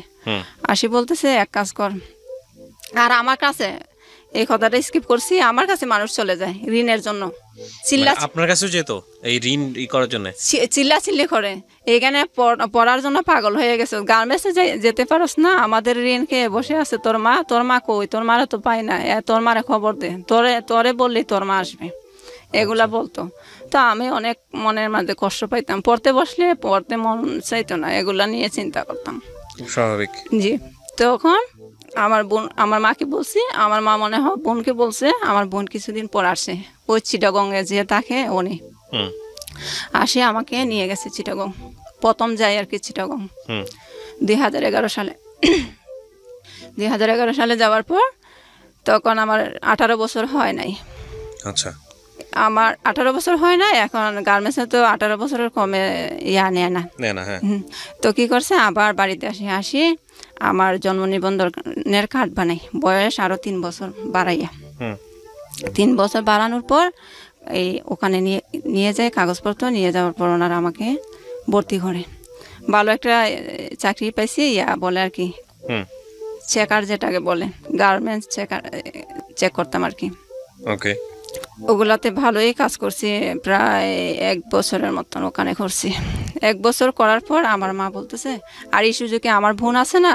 আসি বলতেছে এক কাজ কর। আর আমার কাছে এই কথাটা স্কিপ করছি, আমার কাছে মানুষ চলে যায় ঋণের জন্য, আপনার কাছেও যেত এই ঋণ করার জন্য, চিল্লি করে এখানে পড়ার জন্য পাগল হয়ে গেছে। গার্মেন্টসে যেতে পারস না, আমাদের ঋণ খেয়ে বসে আছে তোর মা কই, তোর মারে তো পাই না, তোর মারে খবর দে, তোরে বললেই তোর মা আসবে, এগুলা বলতো। তো আমি অনেক মনের মধ্যে কষ্ট পাইতাম, পড়তে বসলে পড়তে মন চাইতো না, এগুলা নিয়ে চিন্তা করতাম। স্বাভাবিক। জি। তখন আমার মাকে বলছি, আমার মা মনে হয় বোনকে বলছে, আমার বোন কিছুদিন পর আসে, ওই চিটাগংয়ে যে থাকে উনি আসে, আমাকে নিয়ে গেছে চিটাগং। প্রথম যাই আর কি চিটাগং 2011 সালে। 2011 সালে যাওয়ার পর তখন আমার 18 বছর হয় নাই। আচ্ছা। আমার 18 বছর হয় না, এখন গার্মেন্টসে তো 18 বছরের কমে নেয় না। হ্যাঁ। তো কি করছে, আবার বাড়িতে আসি আমার জন্ম নিবন্ধনের কার্ড বানাই, বয়স আরো 3 বছর বাড়াইয়া। 3 বছর বাড়ানোর পর ওখানে নিয়ে যায়, কাগজপত্র নিয়ে যাওয়ার পর ওনারা আমাকে ভর্তি করে। ভালো একটা চাকরি পাইছি, বলে আর কি হুম। চেকার, যেটাকে বলে গার্মেন্টস চেকার, চেক করতাম আর কি। ওকে। ওগুলাতে ভালোই কাজ করছি, প্রায় 1 বছরের মতন ওখানে করছি। 1 বছর করার পর আমার মা বলতেছে, আর এই সুযোগে আমার বোন আছে না,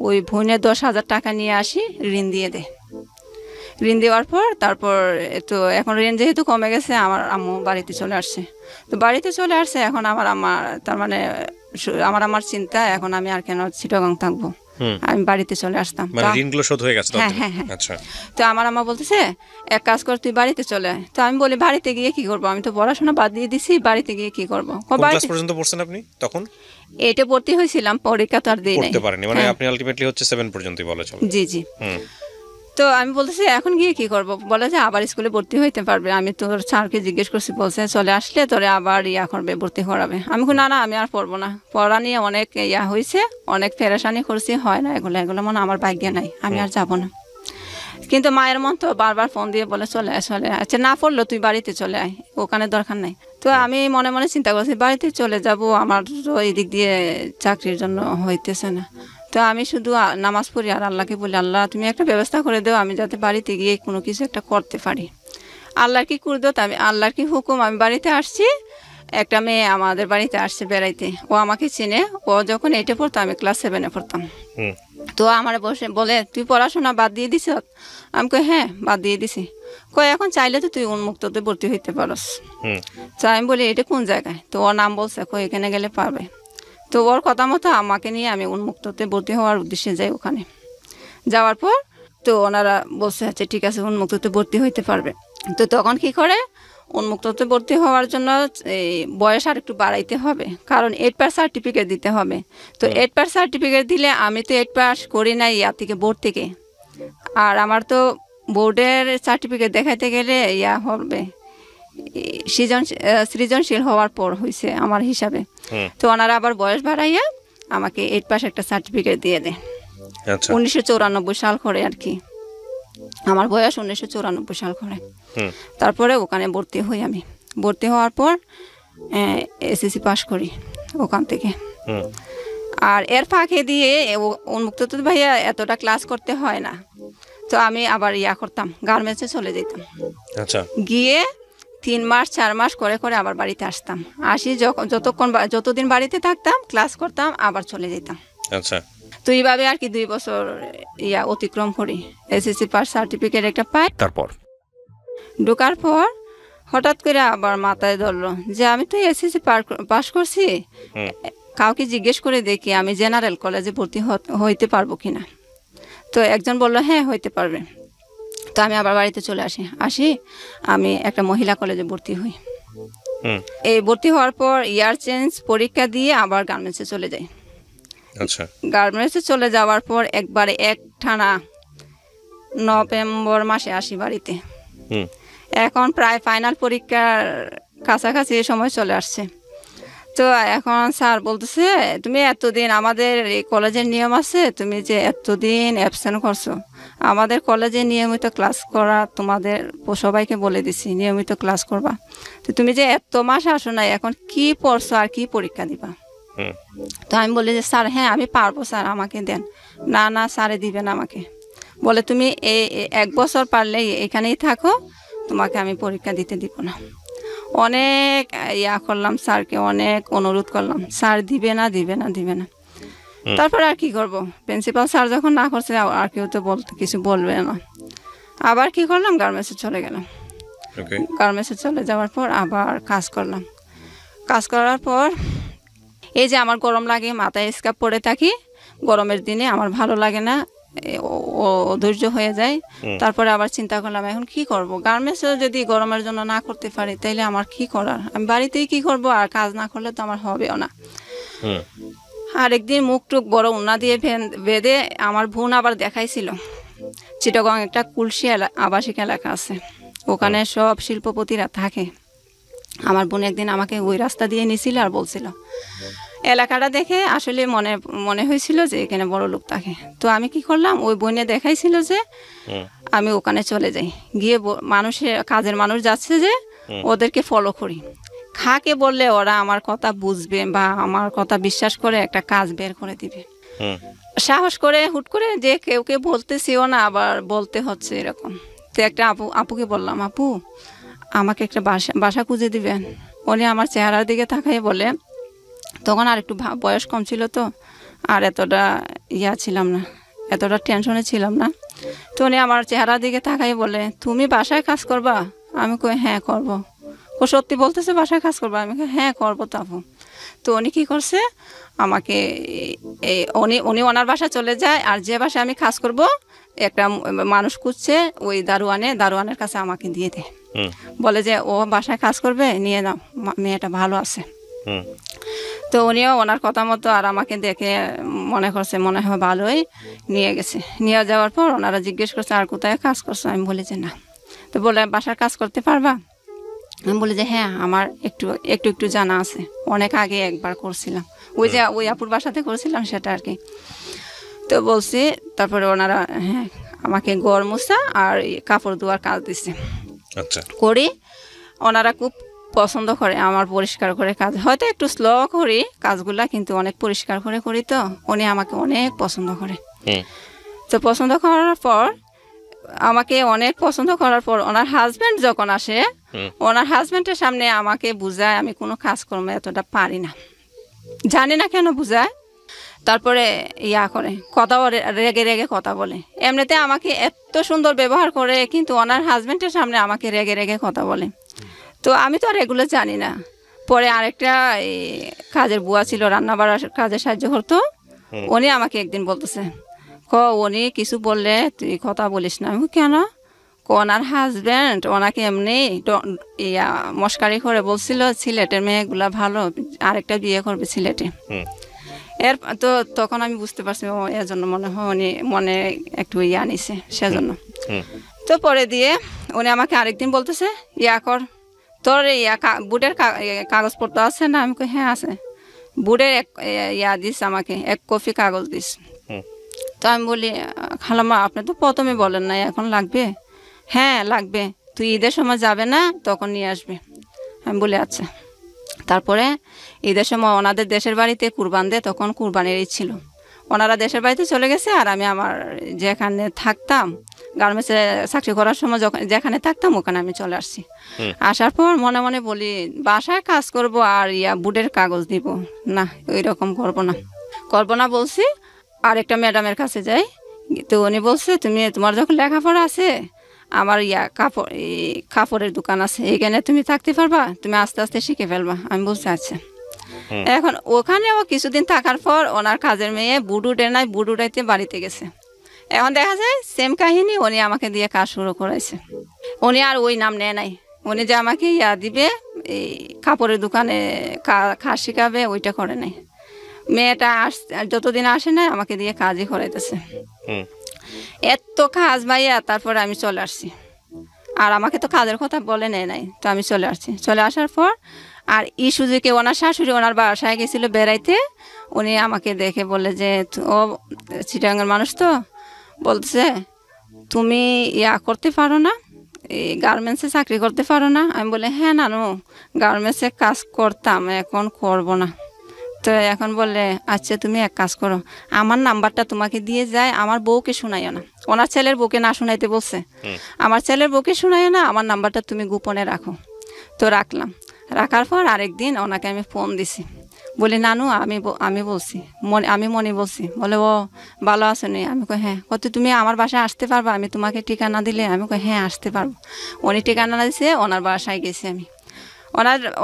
ওই বোনের 10,000 টাকা নিয়ে আসি, ঋণ দিয়ে দে। ঋণ দেওয়ার পর তারপর তো এখন ঋণ যেহেতু কমে গেছে, আমার আম্মু বাড়িতে চলে আসছে। তো বাড়িতে চলে আসছে, এখন আমার তার মানে আমার চিন্তা, এখন আমি আর কেন চিটাগাং থাকবো, আমি বাড়িতে চলে আসতাম। মানে ঋণগুলো শোধ হয়ে গেছে? হ্যাঁ হ্যাঁ হ্যাঁ। আচ্ছা। তো আমার আম্মা বলতেছে, এক কাজ কর, তুই বাড়িতে চলে আয়। তো আমি বলি, বাড়িতে গিয়ে কি করবো, আমি তো পড়াশোনা বাদ দিয়ে দিছি, বাড়িতে গিয়ে কি করবো? কোন ক্লাস পর্যন্ত পড়ছেন আপনি তখন? এটা ভর্তি হয়েছিলাম, পরীক্ষা তো আর দিই নাই। পড়তে পারেনি মানে? আপনি আলটিমেটলি হচ্ছে 7 পর্যন্তই বলা চলে? জি জি। তো আমি বলতেছি, এখন গিয়ে কি করব? বলে যে আবার স্কুলে ভর্তি হইতে পারবে। আমি তোর স্যারকে জিজ্ঞেস করছি, বলছে চলে আসলে তোরে আবার করবে, ভর্তি করাবে। আমি না না, আমি আর পড়বো না। পড়া নিয়ে অনেক হয়েছে, অনেক পেরেশানি করছি, হয় না এগুলো মনে আমার ভাগ্যে নাই, আমি আর যাব না। কিন্তু মায়ের মন তো বারবার ফোন দিয়ে বলে চলে আয় চলে আয়। আচ্ছা, না পড়লো তুই বাড়িতে চলে আয়, ওখানে দরকার নাই। তো আমি মনে মনে চিন্তা করছি, বাড়িতে চলে যাব, আমার তো এই দিক দিয়ে চাকরির জন্য হইতেছে না। তো আমি শুধু নামাজ পড়ি আর আল্লাহকে বলি, আল্লাহ তুমি একটা ব্যবস্থা করে দাও, আমি যাতে বাড়িতে গিয়ে কোনো কিছু একটা করতে পারি। আল্লাহর কি করে দাও, আমি আল্লাহর কি হুকুম, আমি বাড়িতে আসছি। একটা মেয়ে আমাদের বাড়িতে আসছে বেড়াইতে, ও আমাকে চিনে। ও যখন 8-এ পড়তো, আমি ক্লাস 7-এ পড়তাম। তো আমার বলে, তুই পড়াশোনা বাদ দিয়ে দিছ? আমি কই, হ্যাঁ বাদ দিয়ে দিছি। কই, এখন চাইলে তো তুই উন্মুক্ততে ভর্তি হইতে পারস। তো আমি বলি, এটা কোন জায়গায়? তো ওর নাম বলছে, কই এখানে গেলে পারবে। তো ওর কথা মতো আমাকে নিয়ে আমি উন্মুক্ততে ভর্তি হওয়ার উদ্দেশ্যে যাই। ওখানে যাওয়ার পর তো ওনারা বলছে, আচ্ছা ঠিক আছে, উন্মুক্ততে ভর্তি হইতে পারবে। তো তখন কি করে, উন্মুক্ততে ভর্তি হওয়ার জন্য এই বয়স আর একটু বাড়াইতে হবে, কারণ 8 পাস সার্টিফিকেট দিতে হবে। তো 8 পাস সার্টিফিকেট দিলে, আমি তো 8 পাস করি নাই থেকে বোর্ড থেকে, আর আমার তো বোর্ডের সার্টিফিকেট দেখাইতে গেলে হবে সৃজনশীল হওয়ার পর হয়েছে আমার হিসাবে। তো ওনারা আবার বয়স বাড়াইয়া আমাকে 8 পাস একটা সার্টিফিকেট দিয়ে দেয়। 1994 সাল করে আর কি, আমার বয়স 1994 সাল করে। তারপরে ওখানে ভর্তি হই। আমি ভর্তি হওয়ার পর এসএসসি পাস করি ওখান থেকে। আর এর ফাঁকে দিয়ে উন্মুক্ত তো ভাইয়া এতটা ক্লাস করতে হয় না, তো আমি আবার করতাম, গার্মেন্টসে চলে যেতাম। গিয়ে 3 মাস 4 মাস করে করে আবার বাড়িতে আসতাম। আসি যতদিন বাড়িতে থাকতাম, ক্লাস করতাম, আবার চলে যেতাম। তো এইভাবে আর কি 2 বছর অতিক্রম করি। এসএসসি পাস সার্টিফিকেট একটা পাই। তারপর ঢোকার পর হঠাৎ করে আবার মাথায় ধরলো যে আমি তো এসএসসি পাস করছি, কাউকে জিজ্ঞেস করে দেখি আমি জেনারেল কলেজে ভর্তি হইতে পারবো কিনা। তো একজন বললো, হ্যাঁ হইতে পারবে। তো আমি আবার বাড়িতে চলে আসি, আমি একটা মহিলা কলেজে ভর্তি হই। এই ভর্তি হওয়ার পর ইয়ার চেঞ্জ পরীক্ষা দিয়ে আবার গার্মেন্টসে চলে যাই। গার্মেন্টসে চলে যাওয়ার পর একবারে একটানা নভেম্বর মাসে আসি বাড়িতে। এখন প্রায় ফাইনাল পরীক্ষার কাছাকাছি সময় চলে আসছে। তো এখন স্যার বলতেছে, তুমি এতদিন, আমাদের এই কলেজের নিয়ম আছে, তুমি যে এতদিন অ্যাবসেন্ট করছো, আমাদের কলেজে নিয়মিত ক্লাস করা তোমাদের সবাইকে বলে দিছি, নিয়মিত ক্লাস করবা। তো তুমি যে এত মাস আসো না, এখন কি পড়ছো আর কি পরীক্ষা দিবা? তো আমি বলি যে স্যার হ্যাঁ আমি পারবো স্যার, আমাকে দেন। না না, স্যারে দিবেন আমাকে। বলে তুমি 1 বছর পারলে এখানেই থাকো, তোমাকে আমি পরীক্ষা দিতে দিব না। অনেক করলাম স্যারকে, অনেক অনুরোধ করলাম, স্যার দিবে না দিবে না দিবে না। তারপরে আর কি করব, প্রিন্সিপাল স্যার যখন না করছে, আর কেউ তো কিছু বলবে না। আবার কি করলাম, গার্মেন্টসে চলে গেলাম। গার্মেন্টসে চলে যাওয়ার পর আবার কাজ করলাম। কাজ করার পর এই যে আমার গরম লাগে, মাথায় স্কার্ফ পরে থাকি, গরমের দিনে আমার ভালো লাগে না, অধৈর্য হয়ে যায়। তারপরে আবার চিন্তা করলাম, এখন কি করব, গার্মেন্টসও যদি গরমের জন্য না করতে পারি, তাইলে আমার কি করার, আমি বাড়িতেই কি করব, আর কাজ না করলে তো আমার হবেও না। আর একদিন মুখ টুক বড় উন্না দিয়ে বেঁধে আমার বোন আবার দেখাইছিল, চিটাগং একটা কুলসি আবাসিক এলাকা আছে, ওখানে সব শিল্পপতিরা থাকে। আমার বোন একদিন আমাকে ওই রাস্তা দিয়ে নিয়েছিল আর বলছিল, এলাকাটা দেখে আসলে মনে হয়েছিল যে এখানে বড় লোক থাকে। তো আমি কি করলাম, ওই বোনে দেখাইছিল যে আমি ওখানে চলে যাই, গিয়ে কাজের মানুষ যাচ্ছে যে ওদেরকে ফলো করি, খাকে বললে ওরা আমার কথা বুঝবে বা আমার কথা বিশ্বাস করে একটা কাজ বের করে দিবে। হুম সাহস করে হুট করে যে কেউ কেউ বলতেছিও না, আবার বলতে হচ্ছে এরকম। তো একটা আপুকে বললাম, আপু আমাকে একটা বাসা খুঁজে দিবেন। উনি আমার চেহারার দিকে তাকাই বলে, তখন আর একটু বয়স কম ছিল তো, আর এতটা ছিলাম না, এতটা টেনশনে ছিলাম না। তো উনি আমার চেহারার দিকে তাকাই বলে, তুমি বাসায় কাজ করবা? আমি কই হ্যাঁ করব। ও সত্যি বলতেছে বাসায় কাজ করবা? আমি কই হ্যাঁ করবো তো আপু। তো উনি কী করছে, আমাকে উনি ওনার বাসা চলে যায়, আর যে বাসায় আমি কাজ করব একটা মানুষ খুঁজছে, ওই দারোয়ানের কাছে আমাকে দিয়ে দেয়। হুম বলে যে ও বাসায় কাজ করবে, নিয়ে নাও, মেয়েটা ভালো আছে। হুম তো উনিও ওনার কথা মতো আর আমাকে দেখে মনে করছে মনে হয় ভালোই, নিয়ে গেছে। নিয়ে যাওয়ার পর ওনারা জিজ্ঞেস করছে আর কোথায় কাজ করছো? আমি বলি যে না। তো বলে বাসার কাজ করতে পারবা? আমি বলি যে হ্যাঁ আমার একটু একটু একটু জানা আছে, অনেক আগে একবার করছিলাম, ওই যে ওই আপুর বাসাতে করছিলাম সেটা আর কি। তো বলছি, তারপরে ওনারা হ্যাঁ আমাকে ঘর মোছা আর কাপড় ধোয়ার কাজ দিছে। আচ্ছা করি, ওনারা খুব পছন্দ করে আমার পরিষ্কার করে কাজ, হয়তো একটু স্লো করি কাজগুলা, কিন্তু অনেক পরিষ্কার করে করি। তো উনি আমাকে অনেক পছন্দ করে। হুম তো পছন্দ করার পর আমাকে অনেক পছন্দ করার পর ওনার হাজব্যান্ড যখন আসে, ওনার হাজব্যান্ডের সামনে আমাকে বুঝায় আমি কোনো কাজকর্ম এতটা পারি না, জানি না কেন বুঝায়। তারপরে করে কথাও রেগে রেগে কথা বলে। এমনিতে আমাকে এত সুন্দর ব্যবহার করে, কিন্তু ওনার হাজব্যান্ডের সামনে আমাকে রেগে রেগে কথা বলে। তো আমি তো আর এগুলো জানি না। পরে আরেকটা কাজের বুয়া ছিল, রান্না বাড়ার কাজে সাহায্য করতো। উনি আমাকে একদিন বলতেছে, উনি কিছু বললে তুই কথা বলিস না। আমি কেন? ওনার হাজব্যান্ড ওনাকে এমনি মস্কারি করে বলছিল সিলেটের মেয়েগুলা ভালো, আরেকটা বিয়ে করবে সিলেটে। তো তখন আমি বুঝতে পারছি ও এর জন্য মনে হয় উনি মনে একটু আনিছে সেজন্য। তো পরে দিয়ে উনি আমাকে আরেকদিন বলতেছে কর, তোর বুটের কাগজপত্র আছে না? আমি কই হ্যাঁ আছে। বুটের দিস আমাকে 1 কপি কাগজ দিস। তো আমি বলি খালাম্মা আপনি তো প্রথমে বলেন না এখন লাগবে? হ্যাঁ লাগবে, তুই ঈদের সময় যাবে না তখন নিয়ে আসবে। আমি বলি আচ্ছা। তারপরে ঈদের সময় ওনাদের দেশের বাড়িতে কুরবান দেয়, তখন কুরবানির ঈদ ছিল। ওনারা দেশের বাড়িতে চলে গেছে, আর আমি আমার যেখানে থাকতাম গার্মেন্টসে চাকরি করার সময় যেখানে থাকতাম ওখানে আমি চলে আসছি। আসার পর মনে মনে বলি বাসায় কাজ করব আর বুটের কাগজ দিব না, ওই রকম করবো না বলছি। আর একটা ম্যাডামের কাছে যাই, তো উনি বলছে তোমার যখন লেখাপড়া আছে, আমার কাপড়ের দোকান আছে, এখানে তুমি থাকতে পারবা, তুমি আস্তে আস্তে শিখে ফেলবা। আমি বলছি আচ্ছা। এখন ওখানেও কিছুদিন থাকার পর ওনার কাজের মেয়ে বুট উঠে নাই, বুট উঠাইতে বাড়িতে গেছে। এখন দেখা যায় সেম কাহিনী, উনি আমাকে দিয়ে কাজ শুরু করাইছে। উনি আর ওই নাম নেয় নাই, উনি যে আমাকে দিবে এই কাপড়ের দোকানে কাজ শিখাবে ওইটা করে নাই। মেয়েটা যতদিন আসে না আমাকে দিয়ে কাজই করাইতেছে। এত কাজ ভাইয়া। তারপরে আমি চলে আসছি, আর আমাকে তো কাজের কথা বলে নেয় নাই। তো আমি চলে আসছি। চলে আসার পর আর সুযোগে ওনার শাশুড়ি ওনার বাসায় গেছিল বেড়াইতে। উনি আমাকে দেখে বলে যে ও চিটাঙ্গের মানুষ, তো বলছে তুমি করতে পারো না, এই গার্মেন্টসে চাকরি করতে পারো না? আমি বলে হ্যাঁ নানু গার্মেন্টসে কাজ করতাম, এখন করব না। তো এখন বললে আচ্ছা তুমি এক কাজ করো, আমার নাম্বারটা তোমাকে দিয়ে যায়, আমার বউকে শোনাইও না। ওনার ছেলের বউকে না শোনাইতে বলছে, আমার ছেলের বউকে শোনাইও না, আমার নাম্বারটা তুমি গোপনে রাখো। তো রাখার পর আরেকদিন ওনাকে আমি ফোন দিছি, বলি নানু আমি বলছি আমি মনে বলছি। বলে ও ভালো আছো নি? আমি কই হ্যাঁ। তুমি আমার বাসায় আসতে পারবা? আমি তোমাকে ঠিকানা দিলে? আমি কই হ্যাঁ আসতে পারবো। উনি ঠিকানা দিছে, ওনার বাসায় গেছি আমি।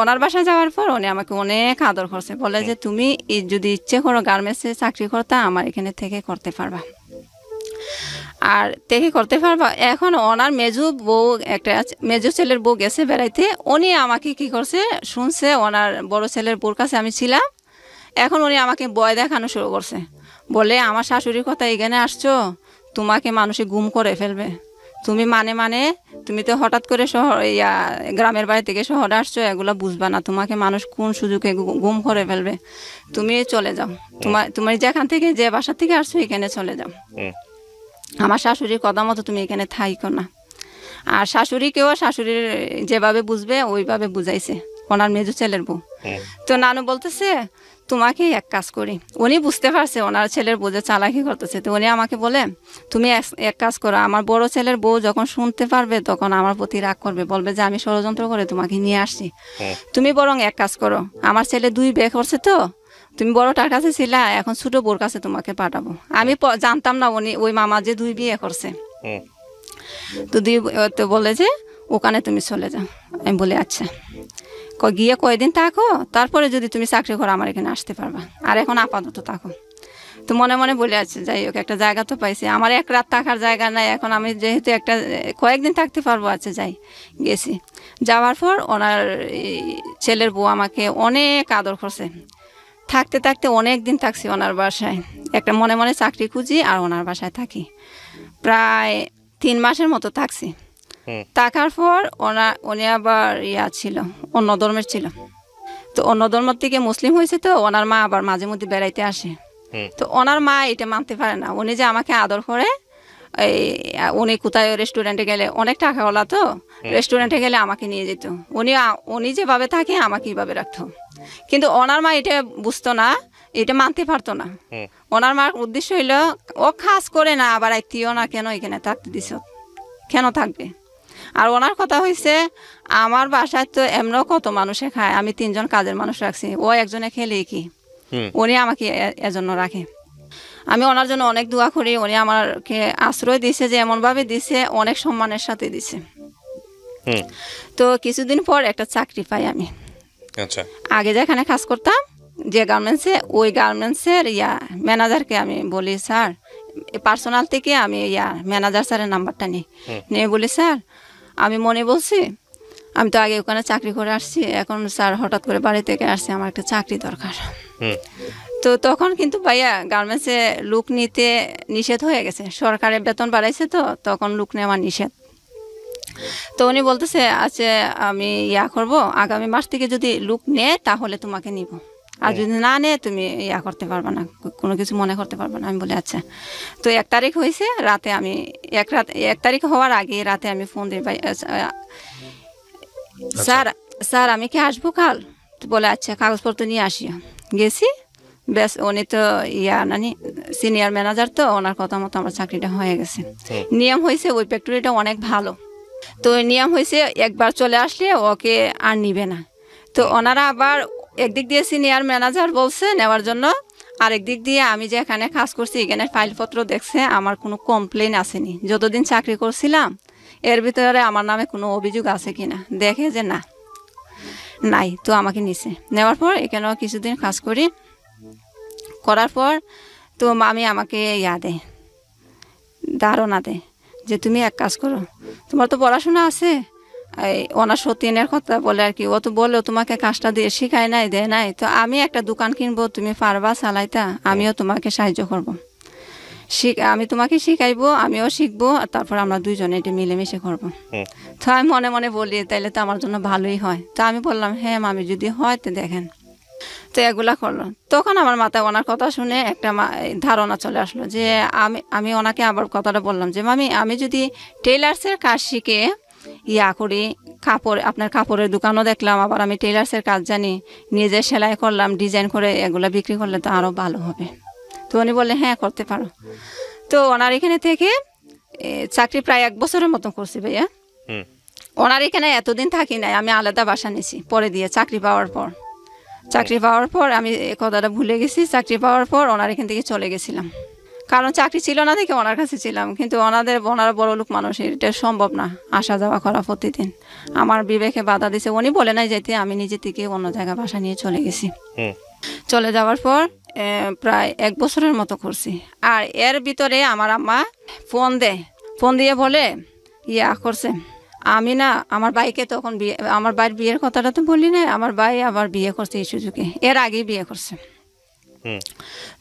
ওনার বাসায় যাওয়ার পর উনি আমাকে অনেক আদর করছে, বলে যে তুমি যদি ইচ্ছে করো গার্মেন্টসে চাকরি করতে, আমার এখানে থেকে করতে পারবা, আর থেকে করতে পারবা। এখন ওনার মেজু ছেলের বউ গেছে বেড়াইতে, উনি আমাকে কি করছে শুনছে, ওনার বড় ছেলের বউর কাছে আমি ছিলাম। এখন উনি আমাকে ভয় দেখানো শুরু করছে, বলে আমার শাশুড়ির কথা এখানে আসছো, তোমাকে মানুষে গুম করে ফেলবে। তুমি তুমি তো হঠাৎ করে গ্রামের বাড়ি থেকে শহরে আসছো, এগুলো বুঝবা না, তোমাকে মানুষ কোন সুযোগে গুম করে ফেলবে। তুমি চলে যাও, তুমি যেখান থেকে যে বাসা থেকে আসছো এখানে চলে যাও, আমার শাশুড়ির কথা মতো তুমি এখানে থাইকো না। আর শাশুড়ির যেভাবে বুঝবে ওইভাবে বুঝাইছে। ওনার মেজো ছেলের বউ। তো নানু বলতেছে তোমাকে এক কাজ করি, উনি বুঝতে পারছে ওনার ছেলের বউ যে চালাকি করতেছে, তো উনি আমাকে বলে তুমি এক কাজ করো, আমার বড় ছেলের বউ যখন শুনতে পারবে তখন আমার প্রতি রাগ করবে, বলবে যে আমি ষড়যন্ত্র করে তোমাকে নিয়ে আসছি। তুমি বরং এক কাজ করো, আমার ছেলে 2 বিয়ে করছে, তো তুমি বড়টার কাছে ছিলা, এখন ছোট বোর কাছে তোমাকে পাঠাবো। আমি জানতাম না উনি ওই মামা যে 2 বিয়ে করছে। তো তো বলে যে ওখানে তুমি চলে যাও। আমি বলি আচ্ছা, গিয়ে কয়দিন থাকো, তারপরে যদি তুমি চাকরি করো আমার এখানে আসতে পারবা, আর এখন আপাতত থাকো। তো মনে মনে বলে আছে যাই হোক একটা জায়গা তো পাইছি, আমার এক রাত থাকার জায়গা নাই, এখন আমি যেহেতু একটা কয়েকদিন থাকতে পারবো, আচ্ছা যাই। গেছি, যাওয়ার পর ওনার ছেলের বউ আমাকে অনেক আদর করছে। থাকতে থাকতে অনেক দিন থাকছি ওনার বাসায়, একটা মনে মনে চাকরি খুঁজি আর ওনার বাসায় থাকি। প্রায় 3 মাসের মতো থাকছি। থাকার পর উনি আবার ছিল, অন্য ধর্মের ছিল। তো অন্য ধর্ম থেকে মুসলিম হয়েছে, তো ওনার মা আবার মাঝে মধ্যে বেড়াইতে আসে। তো ওনার মা এটা মানতে পারে না, উনি যে আমাকে আদর করে, উনি কোথায় রেস্টুরেন্টে গেলে, অনেক টাকাওয়ালা তো, রেস্টুরেন্টে গেলে আমাকে নিয়ে যেত। উনি যেভাবে থাকে আমাকে এইভাবে রাখতো। কিন্তু ওনার মা এটা বুঝতো না, এটা মানতে পারতো না। ওনার মার উদ্দেশ্য হইলো ও কাজ করে না, আবার আত্মীয় না, কেন এখানে থাকতে দিছ, কেন থাকবে। আর ওনার কথা হয়েছে আমার বাসায় তো এমনও কত মানুষে খায়, আমি 3 জন কাজের মানুষ রাখছি, ও একজনে খেলে কি, উনি আমাকে এজন্য রাখে। আমি ওনার জন্য অনেক দোয়া করি, উনি আমাকে আশ্রয় দিছে, যে এমনভাবে দিছে অনেক সম্মানের সাথে দিছে। তো কিছুদিন পর একটা চাকরি পাই আমি। আগে যেখানে কাজ করতাম যে গার্মেন্টসে, ওই গার্মেন্টসের ম্যানেজারকে আমি বলি স্যার, পার্সোনাল থেকে আমি ম্যানেজার স্যারের নাম্বারটা নিয়ে বলি স্যার আমি মনে বলছি, আমি তো আগে ওখানে চাকরি করে আসছি, এখন স্যার হঠাৎ করে বাড়ি থেকে আসছে, আমার একটা চাকরি দরকার। তো তখন কিন্তু ভাইয়া গার্মেন্টসে লোক নিতে নিষেধ হয়ে গেছে, সরকারের বেতন বাড়াইছে, তো তখন লোক নেওয়া নিষেধ। তো উনি বলতেছে আচ্ছা আমি করব, আগামী মাস থেকে যদি লোক নেয় তাহলে তোমাকে নিব, আর যদি না নেয় তুমি করতে পারবে না, কোনো কিছু মনে করতে পারবে না। আমি বলি আচ্ছা। তো 1 তারিখ হয়েছে, রাতে আমি 1 তারিখ হওয়ার আগে রাতে আমি ফোন দিই, ভাই স্যার আমি কি আসবো কাল? তো বলে আচ্ছা কাগজপত্র নিয়ে আসিও। গেছি, বেশ উনি তো সিনিয়র ম্যানেজার, তো ওনার কথা মতো আমার চাকরিটা হয়ে গেছে। নিয়ম হয়েছে ওই ফ্যাক্টরিটা অনেক ভালো, তো নিয়ম হয়েছে একবার চলে আসলে ওকে আর নিবে না। তো ওনারা আবার একদিক দিয়ে সিনিয়র ম্যানেজার বলছে নেওয়ার জন্য, আরেক দিক দিয়ে আমি যে এখানে কাজ করছি এখানে ফাইলপত্র দেখছে, আমার কোনো কমপ্লেন আসেনি যতদিন চাকরি করছিলাম, এর ভিতরে আমার নামে কোনো অভিযোগ আছে কিনা, দেখে যে না নাই, তো আমাকে নিছে। নেওয়ার পর এখানেও কিছুদিন কাজ করার পর তো মামি আমাকে দেয়, ধারণা দেয় যে তুমি এক কাজ করো, তোমার তো পড়াশোনা আছে, ওনার সতীনের কথা বলে আর কি, ও তো বললো তোমাকে কাজটা দিয়ে শিখায় নাই, দেয় নাই, তো আমি একটা দোকান কিনবো, তুমি পারবা চালাইতা, আমিও তোমাকে সাহায্য করব, আমি তোমাকে শিখাইবো, আমিও শিখবো, আর তারপর আমরা 2 জনে এটা মিলেমিশে করবো। তো আমি মনে মনে বলি তাইলে তো আমার জন্য ভালোই হয়। তো আমি বললাম হ্যাঁ মামি যদি হয় তো দেখেন। তো এগুলা করলো, তখন আমার মাথায় ওনার কথা শুনে একটা ধারণা চলে আসলো যে আমি ওনাকে আবার কথাটা বললাম যে মামি আমি যদি টেইলার্সের কাজ শিখে করি, আপনার কাপড়ের দোকানও দেখলাম, আবার আমি টেইলার্সের কাজ জানি, নিজে সেলাই করলাম, ডিজাইন করে এগুলা বিক্রি করলে তো আরও ভালো হবে। তো উনি বললেন হ্যাঁ করতে পারো। তো ওনার এখানে থেকে চাকরি প্রায় 1 বছরের মতো করছি ভাইয়া। ওনার এখানে এতদিন থাকি নাই, আমি আলাদা বাসা নিয়েছি পরে দিয়ে চাকরি পাওয়ার পর আমি কথাটা ভুলে গেছি। চাকরি পাওয়ার পর ওনার এখান থেকে চলে গেছিলাম, কারণ চাকরি ছিল না দেখে ওনার কাছে ছিলাম, কিন্তু ওনারা বড় লোক মানুষ, এটা সম্ভব না আসা যাওয়া করা প্রতিদিন। আমার বিবেকে বাধা দিছে, উনি বলে নাই যেতে, আমি নিজে থেকে অন্য জায়গায় বাসা নিয়ে চলে গেছি। চলে যাওয়ার পর প্রায় 1 বছরের মতো করছি। আর এর ভিতরে আমার আম্মা ফোন দিয়ে বলে করছে, আমি না আমার ভাইকে তখন আমার ভাইয়ের বিয়ের কথাটা তো বলি না, আমার ভাই আবার বিয়ে করছে এই সুযোগে, এর আগেই বিয়ে করছে।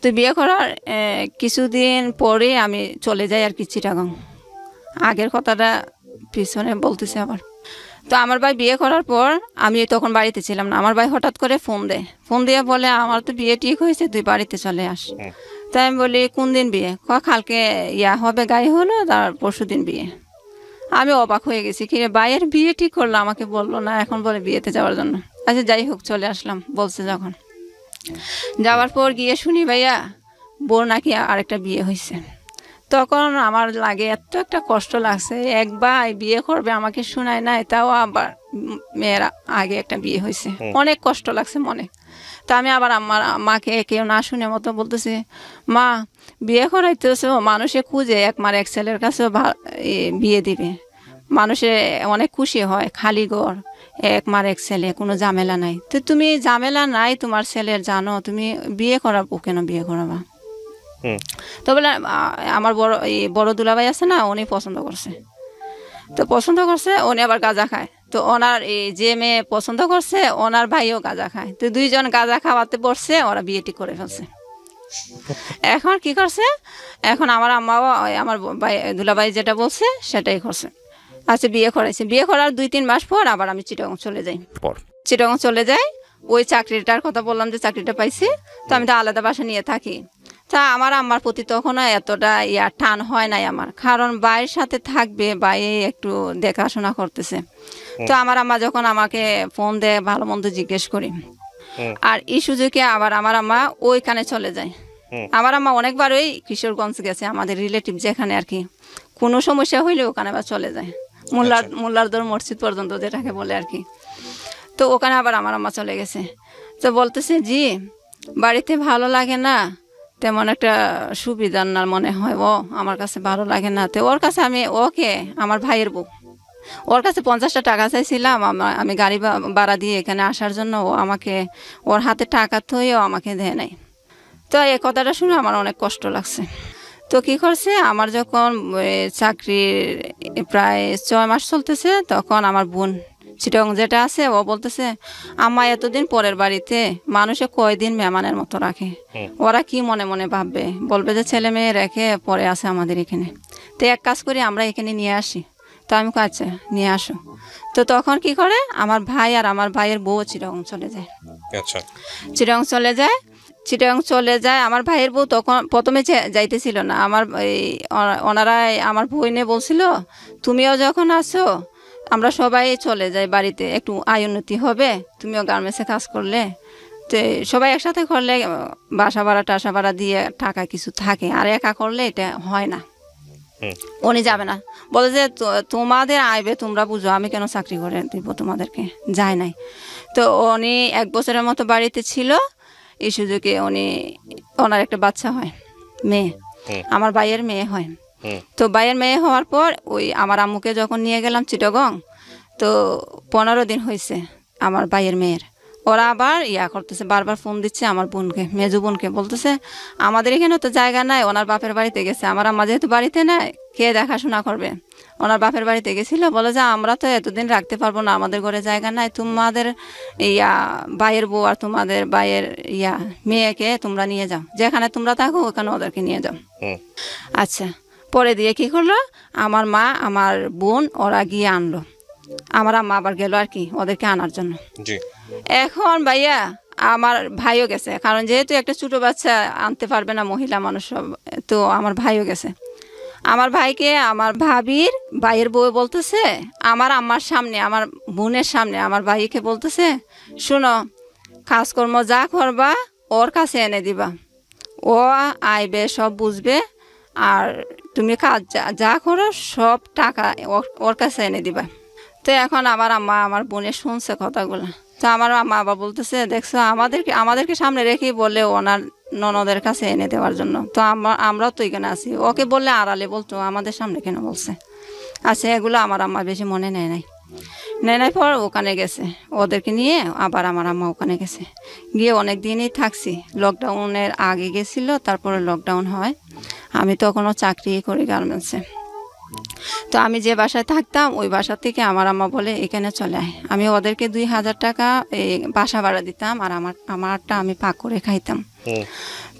তো বিয়ে করার কিছুদিন পরে আমি চলে যাই আর কি চিটাগাং, আগের কথাটা পিছনে বলতেছে আবার। তো আমার ভাই বিয়ে করার পর আমি তখন বাড়িতে ছিলাম না, আমার ভাই হঠাৎ করে ফোন দিয়ে বলে আমার তো বিয়ে ঠিক হয়েছে, তুই বাড়িতে চলে আস। তাই আমি বলি কোন দিন বিয়ে? কালকে হবে, গায়ে হলো, তার পরশু দিন বিয়ে। আমি অবাক হয়ে গেছি, কি ভাইয়ের বিয়ে ঠিক করলো, আমাকে বললো না, এখন বলে বিয়েতে যাওয়ার জন্য। আচ্ছা যাই হোক চলে আসলাম বলছে যখন। যাওয়ার পর গিয়ে শুনি ভাইয়া বোর নাকি আরেকটা বিয়ে হয়েছে। তখন আমার লাগে এত একটা কষ্ট লাগছে, এক ভাই বিয়ে করবে আমাকে শোনায় নাই, তাও আবার মেয়ের আগে একটা বিয়ে হয়েছে, অনেক কষ্ট লাগছে মনে। তা আমি আবার আমার মাকে কেউ না শুনে মতো বলতেছি, মা বিয়ে করাইতেছে মানুষে খুঁজে এক মার এক ছেলের কাছেও বিয়ে দিবে, মানুষে অনেক খুশি হয়, খালি ঘর, এক মার এক ছেলে, কোনো ঝামেলা নাই। তো তুমি ঝামেলা নাই তোমার ছেলের, জানো তুমি বিয়ে করাবো কেন, বিয়ে করাবা? তো বলে আমার বড় দুলাভাই আছে না, উনি পছন্দ করছে। তো পছন্দ করছে, উনি আবার গাঁজা খায়। তো ওনার এই যে মেয়ে পছন্দ করছে ওনার ভাইও গাঁজা খায়। তো দুইজন গাঁজা খাওয়াতে পড়ছে, ওরা বিয়েটি করে ফেলছে। এখন কি করছে, এখন আমার আম্মাও আমার দুলাভাই যেটা বলছে সেটাই করছে। আচ্ছা বিয়ে করাইছে, বিয়ে করার 2-3 মাস পর আবার আমি চিটাগং চলে যাই। চিটাগং চলে যাই, ওই চাকরিটার কথা বললাম যে চাকরিটা পাইছি, তো আমি তো আলাদা বাসা নিয়ে থাকি। তা আমার আম্মার প্রতি তখনও এতটা টান হয় নাই আমার, কারণ ভাইয়ের সাথে থাকবে, ভাই একটু দেখাশোনা করতেছে। তো আমার আম্মা যখন আমাকে ফোন দেয় ভালো মন্দ জিজ্ঞেস করি, আর এই সুযোগে আবার আমার আম্মা ওইখানে চলে যায়। আমার আম্মা অনেকবার ওই কিশোরগঞ্জ গেছে, আমাদের রিলেটিভ যেখানে আর কি, কোনো সমস্যা হইলে ওখানে আবার চলে যায়, মোল্লারদর মসজিদ পর্যন্ত যেটাকে বলে আর কি। তো ওখানে আবার আমার আম্মা চলে গেছে। তো বলতেছে জি বাড়িতে ভালো লাগে না, তেমন একটা সুবিধার না মনে হয়, ও আমার কাছে ভালো লাগে না। তো ওর কাছে আমি ওকে আমার ভাইয়ের বউ, ওর কাছে 50টা টাকা চাইছিলাম আমি গাড়ি ভাড়া দিয়ে এখানে আসার জন্য, ও আমাকে ওর হাতে টাকা থইও আমাকে দেয় নাই। তো এই কথাটা শুনে আমার অনেক কষ্ট লাগছে। তো কী করছে, আমার যখন চাকরির প্রায় 6 মাস চলতেছে, তখন আমার বোন চিটং যেটা আছে ও বলতেছে, আম্মা এতদিন পরের বাড়িতে মানুষে কয়দিন মেহমানের মতো রাখে, ওরা কি মনে মনে ভাববে, বলবে যে ছেলে মেয়ে রেখে পরে আছে আমাদের এখানে, তো এক কাজ করি আমরা এখানে নিয়ে আসি। তো আমি আচ্ছা নিয়ে আসো। তো তখন কি করে, আমার ভাই আর আমার ভাইয়ের বউ চিটং চলে যায়। চিটং চলে যায়, চিটাগাং চলে যায়। আমার ভাইয়ের বউ তখন প্রথমে যাইতেছিল না, আমার ওনারাই আমার বইনে বলছিল তুমিও যখন আসো আমরা সবাই চলে যাই বাড়িতে, একটু আয় উন্নতি হবে, তুমিও গার্মেন্টসে কাজ করলে, তো সবাই একসাথে করলে বাসা ভাড়া টাসা ভাড়া দিয়ে টাকা কিছু থাকে, আর একা করলে এটা হয় না। উনি যাবে না, বলে যে তোমাদের আইবে তোমরা বুঝো, আমি কেন চাকরি করে দিব তোমাদেরকে, যায় নাই। তো উনি 1 বছরের মতো বাড়িতে ছিল, এই সুযোগে ওনার একটা বাচ্চা হয়, মেয়ে, আমার ভাইয়ের মেয়ে হয়। তো ভাইয়ের মেয়ে হওয়ার পর ওই আমার আম্মুকে যখন নিয়ে গেলাম চিটাগং, তো 15 দিন হয়েছে আমার ভাইয়ের মেয়ের, ওরা আবার করতেছে, বারবার ফোন দিচ্ছে আমার বোনকে, মেজু বোনকে, বলতেছে আমাদের এখানে তো জায়গা নাই, ওনার বাপের বাড়িতে গেছে, আমার আম্মা যেহেতু বাড়িতে নাই কে দেখাশোনা করবে, ওনার বাপের বাড়িতে গেছিলো, বলে যে আমরা তো এতদিন রাখতে পারবো না, আমাদের ঘরে জায়গা নাই, তোমাদের ভাইয়ের বউ আর তোমাদের ভাইয়ের মেয়েকে তোমরা নিয়ে যাও, যেখানে তোমরা থাকো ওখানে ওদেরকে নিয়ে যাও। আচ্ছা, পরে দিয়ে কি করলো, আমার মা আমার বোন ওরা গিয়ে আনলো, আমার আম্মা আবার গেল আর কি ওদেরকে আনার জন্য। এখন ভাইয়া আমার ভাইও গেছে, কারণ যেহেতু একটা ছোটো বাচ্চা আনতে পারবে না মহিলা মানুষ, তো আমার ভাইও গেছে। আমার ভাইকে আমার ভাবির ভাইয়ের বউ বলতেছে, আমার আম্মার সামনে, আমার বোনের সামনে আমার ভাইকে বলতেছে, শোনো কাজকর্ম যা করবা ওর কাছে এনে দিবা, ও আইবে সব বুঝবে, আর তুমি কাজ যা করো সব টাকা ওর কাছে এনে দিবা। তো এখন আমার আম্মা আমার বোনের শুনছে কথাগুলো, তো আমার আম্মা আবার বলতেছে, দেখছো আমাদেরকে সামনে রেখেই বলে ওনার ননদের কাছে এনে দেওয়ার জন্য, তো আমরাও তো এখানে আছি, ওকে বললে আড়ালে বলতো, আমাদের সামনে কেন বলছে। আচ্ছা, এগুলো আমার আম্মা বেশি মনে নেয় নাই পর ওখানে গেছে, ওদেরকে নিয়ে আবার আমার আম্মা ওখানে গেছে, গিয়ে অনেক দিনই থাকছি, লকডাউনের আগে গেছিল, তারপরে লকডাউন হয়, আমি তখনও চাকরি করি গার্মেন্টসে। তো আমি যে বাসায় থাকতাম ওই বাসা থেকে আমার আম্মা বলে এখানে চলে আয়, আমি ওদেরকে 2000 টাকা এই বাসা ভাড়া দিতাম, আর আমারটা আমি পাক করে খাইতাম।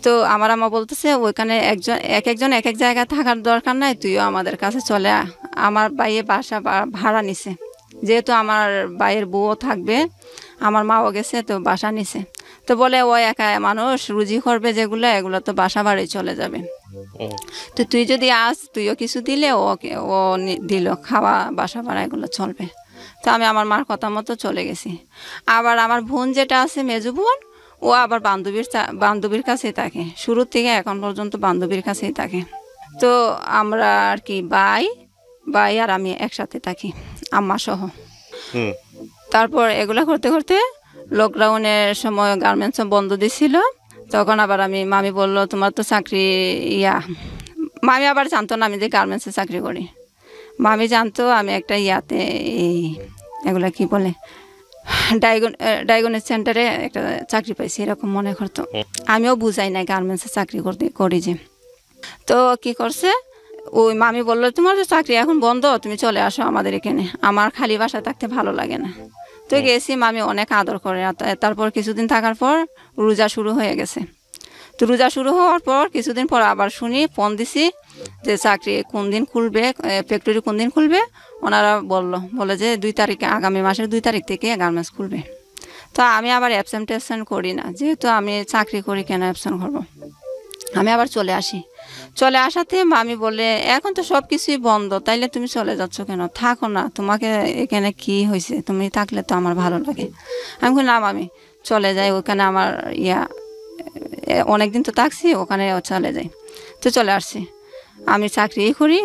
তো আমার আম্মা বলতেছে ওইখানে একজন এক এক জায়গায় থাকার দরকার নাই, তুইও আমাদের কাছে চলে আয়। আমার ভাইয়ে বাসা ভাড়া নিছে, যেহেতু আমার ভাইয়ের বউও থাকবে, আমার মাও গেছে, তো বাসা নিছে। তো বলে ও একা মানুষ, রুজি করবে যেগুলো, এগুলো তো বাসা ভাড়াই চলে যাবে, তো তুই যদি তুইও কিছু দিলে ও দিল, খাওয়া বাসা ভাড়া এগুলো চলবে। তো আমি আমার মার কথা মতো চলে গেছি। আবার আমার বোন যেটা আছে, মেজো বোন, ও আবার বান্ধবীর কাছেই থাকে, শুরু থেকে এখন পর্যন্ত বান্ধবীর কাছেই থাকে। তো আমরা আর কি ভাই আর আমি একসাথে থাকি, আম্মা সহ। তারপর এগুলা করতে করতে লকডাউনের সময় গার্মেন্টস বন্ধ দিছিল। তখন আবার মামি বলল তোমার তো চাকরি মামি আবার জানতো না আমি যে গার্মেন্টসে চাকরি করি। মামি জানতো আমি একটা এই এগুলা কি বলে ডায়াগনস্টিক সেন্টারে একটা চাকরি পাইছি, এরকম মনে করতো। আমিও বুঝাই নাই গার্মেন্টসে চাকরি করি যে। তো কি করছে, ওই মামি বললো তোমার তো চাকরি এখন বন্ধ, তুমি চলে আসো আমাদের এখানে, আমার খালি বাসায় থাকতে ভালো লাগে না। তো গেছি, মামি অনেক আদর করে। তারপর কিছুদিন থাকার পর রোজা শুরু হয়ে গেছে। তো রোজা শুরু হওয়ার পর কিছুদিন পর আবার শুনি, ফোন দিছি যে চাকরি কোন দিন খুলবে, ফ্যাক্টরি কোন দিন খুলবে। ওনারা বলে যে 2 তারিখে, আগামী মাসের 2 তারিখ থেকে গার্মেন্টস খুলবে। তো আমি আবার অ্যাবসেন্ট করি না, যেহেতু আমি চাকরি করি কেন অ্যাবসেন্ট করবো। আমি আবার চলে আসি। চলে আসাতে মামি বলে এখন তো সব কিছুই বন্ধ, তাইলে তুমি চলে যাচ্ছ কেন, থাকো না, তোমাকে এখানে কি হয়েছে, তুমি থাকলে তো আমার ভালো লাগে। আমি বলি না মামি, চলে যাই, ওখানে আমার অনেকদিন তো থাকছি, ওখানে চলে যাই। তো চলে আসছি। আমি চাকরি করি,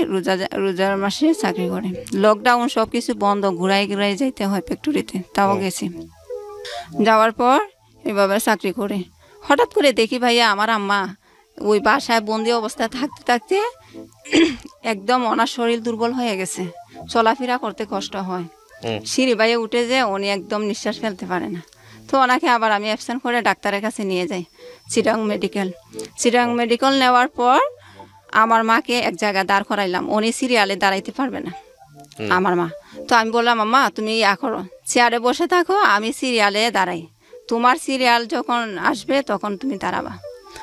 রোজার মাসে চাকরি করি। লকডাউন, সব কিছু বন্ধ, ঘুরাই যাইতে হয় ফ্যাক্টরিতে, তাও গেছি। যাওয়ার পর এভাবে চাকরি করে হঠাৎ করে দেখি ভাইয়া আমার আম্মা ওই বাসায় বন্দি অবস্থায় থাকতে থাকতে একদম ওনার শরীর দুর্বল হয়ে গেছে, চলাফেরা করতে কষ্ট হয়, সিঁড়ি বাইয়ে উঠে যে উনি একদম নিঃশ্বাস ফেলতে পারে না। তো ওনাকে আবার আমি অ্যাবসেন্ট করে ডাক্তারের কাছে নিয়ে যাই, চিটাং মেডিকেল নেওয়ার পর আমার মাকে এক জায়গায় দাঁড় করাইলাম, উনি সিরিয়ালে দাঁড়াইতে পারবে না আমার মা। তো আমি বললাম আম্মা তুমি করো, চেয়ারে বসে থাকো, আমি সিরিয়ালে দাঁড়াই, তোমার সিরিয়াল যখন আসবে তখন তুমি দাঁড়াবা।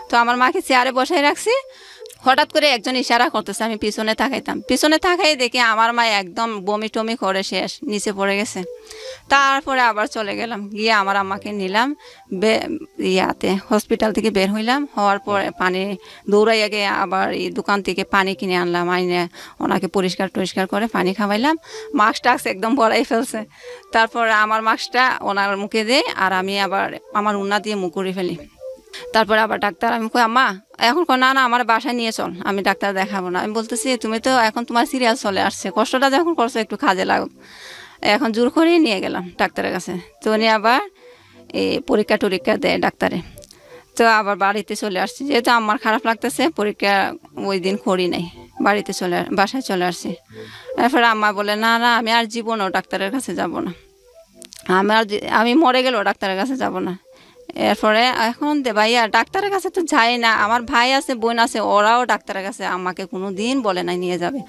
তো আমার মাকে চেয়ারে বসাই রাখছি। হঠাৎ করে একজন ইশারা করতেছে, আমি পিছনে তাকাই দেখি আমার মা একদম বমি টমি করে শেষ, নিচে পড়ে গেছে। তারপরে আবার চলে গেলাম, গিয়ে আমার আম্মাকে নিলাম, হসপিটাল থেকে বের হওয়ার পরে পানি দৌড়াইয়া গিয়ে আবার এই দোকান থেকে পানি কিনে আনলাম, আইনে ওনাকে পরিষ্কার করে পানি খাওয়াইলাম। মাস্ক একদম ভরাই ফেলছে। তারপর আমার মাস্কটা ওনার মুখে দেয়, আর আমি আবার আমার উন্না দিয়ে মুখ করে ফেলি। তারপরে আবার ডাক্তার, আমি কই আম্মা এখন না আমার বাসায় নিয়ে চল, আমি ডাক্তার দেখাবো না। আমি বলতেছি তুমি তো এখন তোমার সিরিয়াল চলে আসছে, কষ্টটা যখন করছো একটু কাজে লাগুক। এখন জোর করেই নিয়ে গেলাম ডাক্তারের কাছে। তো উনি আবার এই পরীক্ষা দেয় ডাক্তারে। তো আবার বাড়িতে চলে আসছি, যেহেতু আমার খারাপ লাগতেছে, পরীক্ষা ওই দিন করি নাই, বাসায় চলে আসছি। এরপরে আম্মা বলে না আমি আর জীবনও ডাক্তারের কাছে যাব না, আমি মরে গেলেও ডাক্তারের কাছে যাব না। এরপরে এখন ভাইয়া ডাক্তারের কাছে তো যাই না, আমার ভাই আছে বোন আছে, ওরাও ডাক্তারের কাছে আমাকে কোনো দিন বলে নাই নিয়ে যাবে।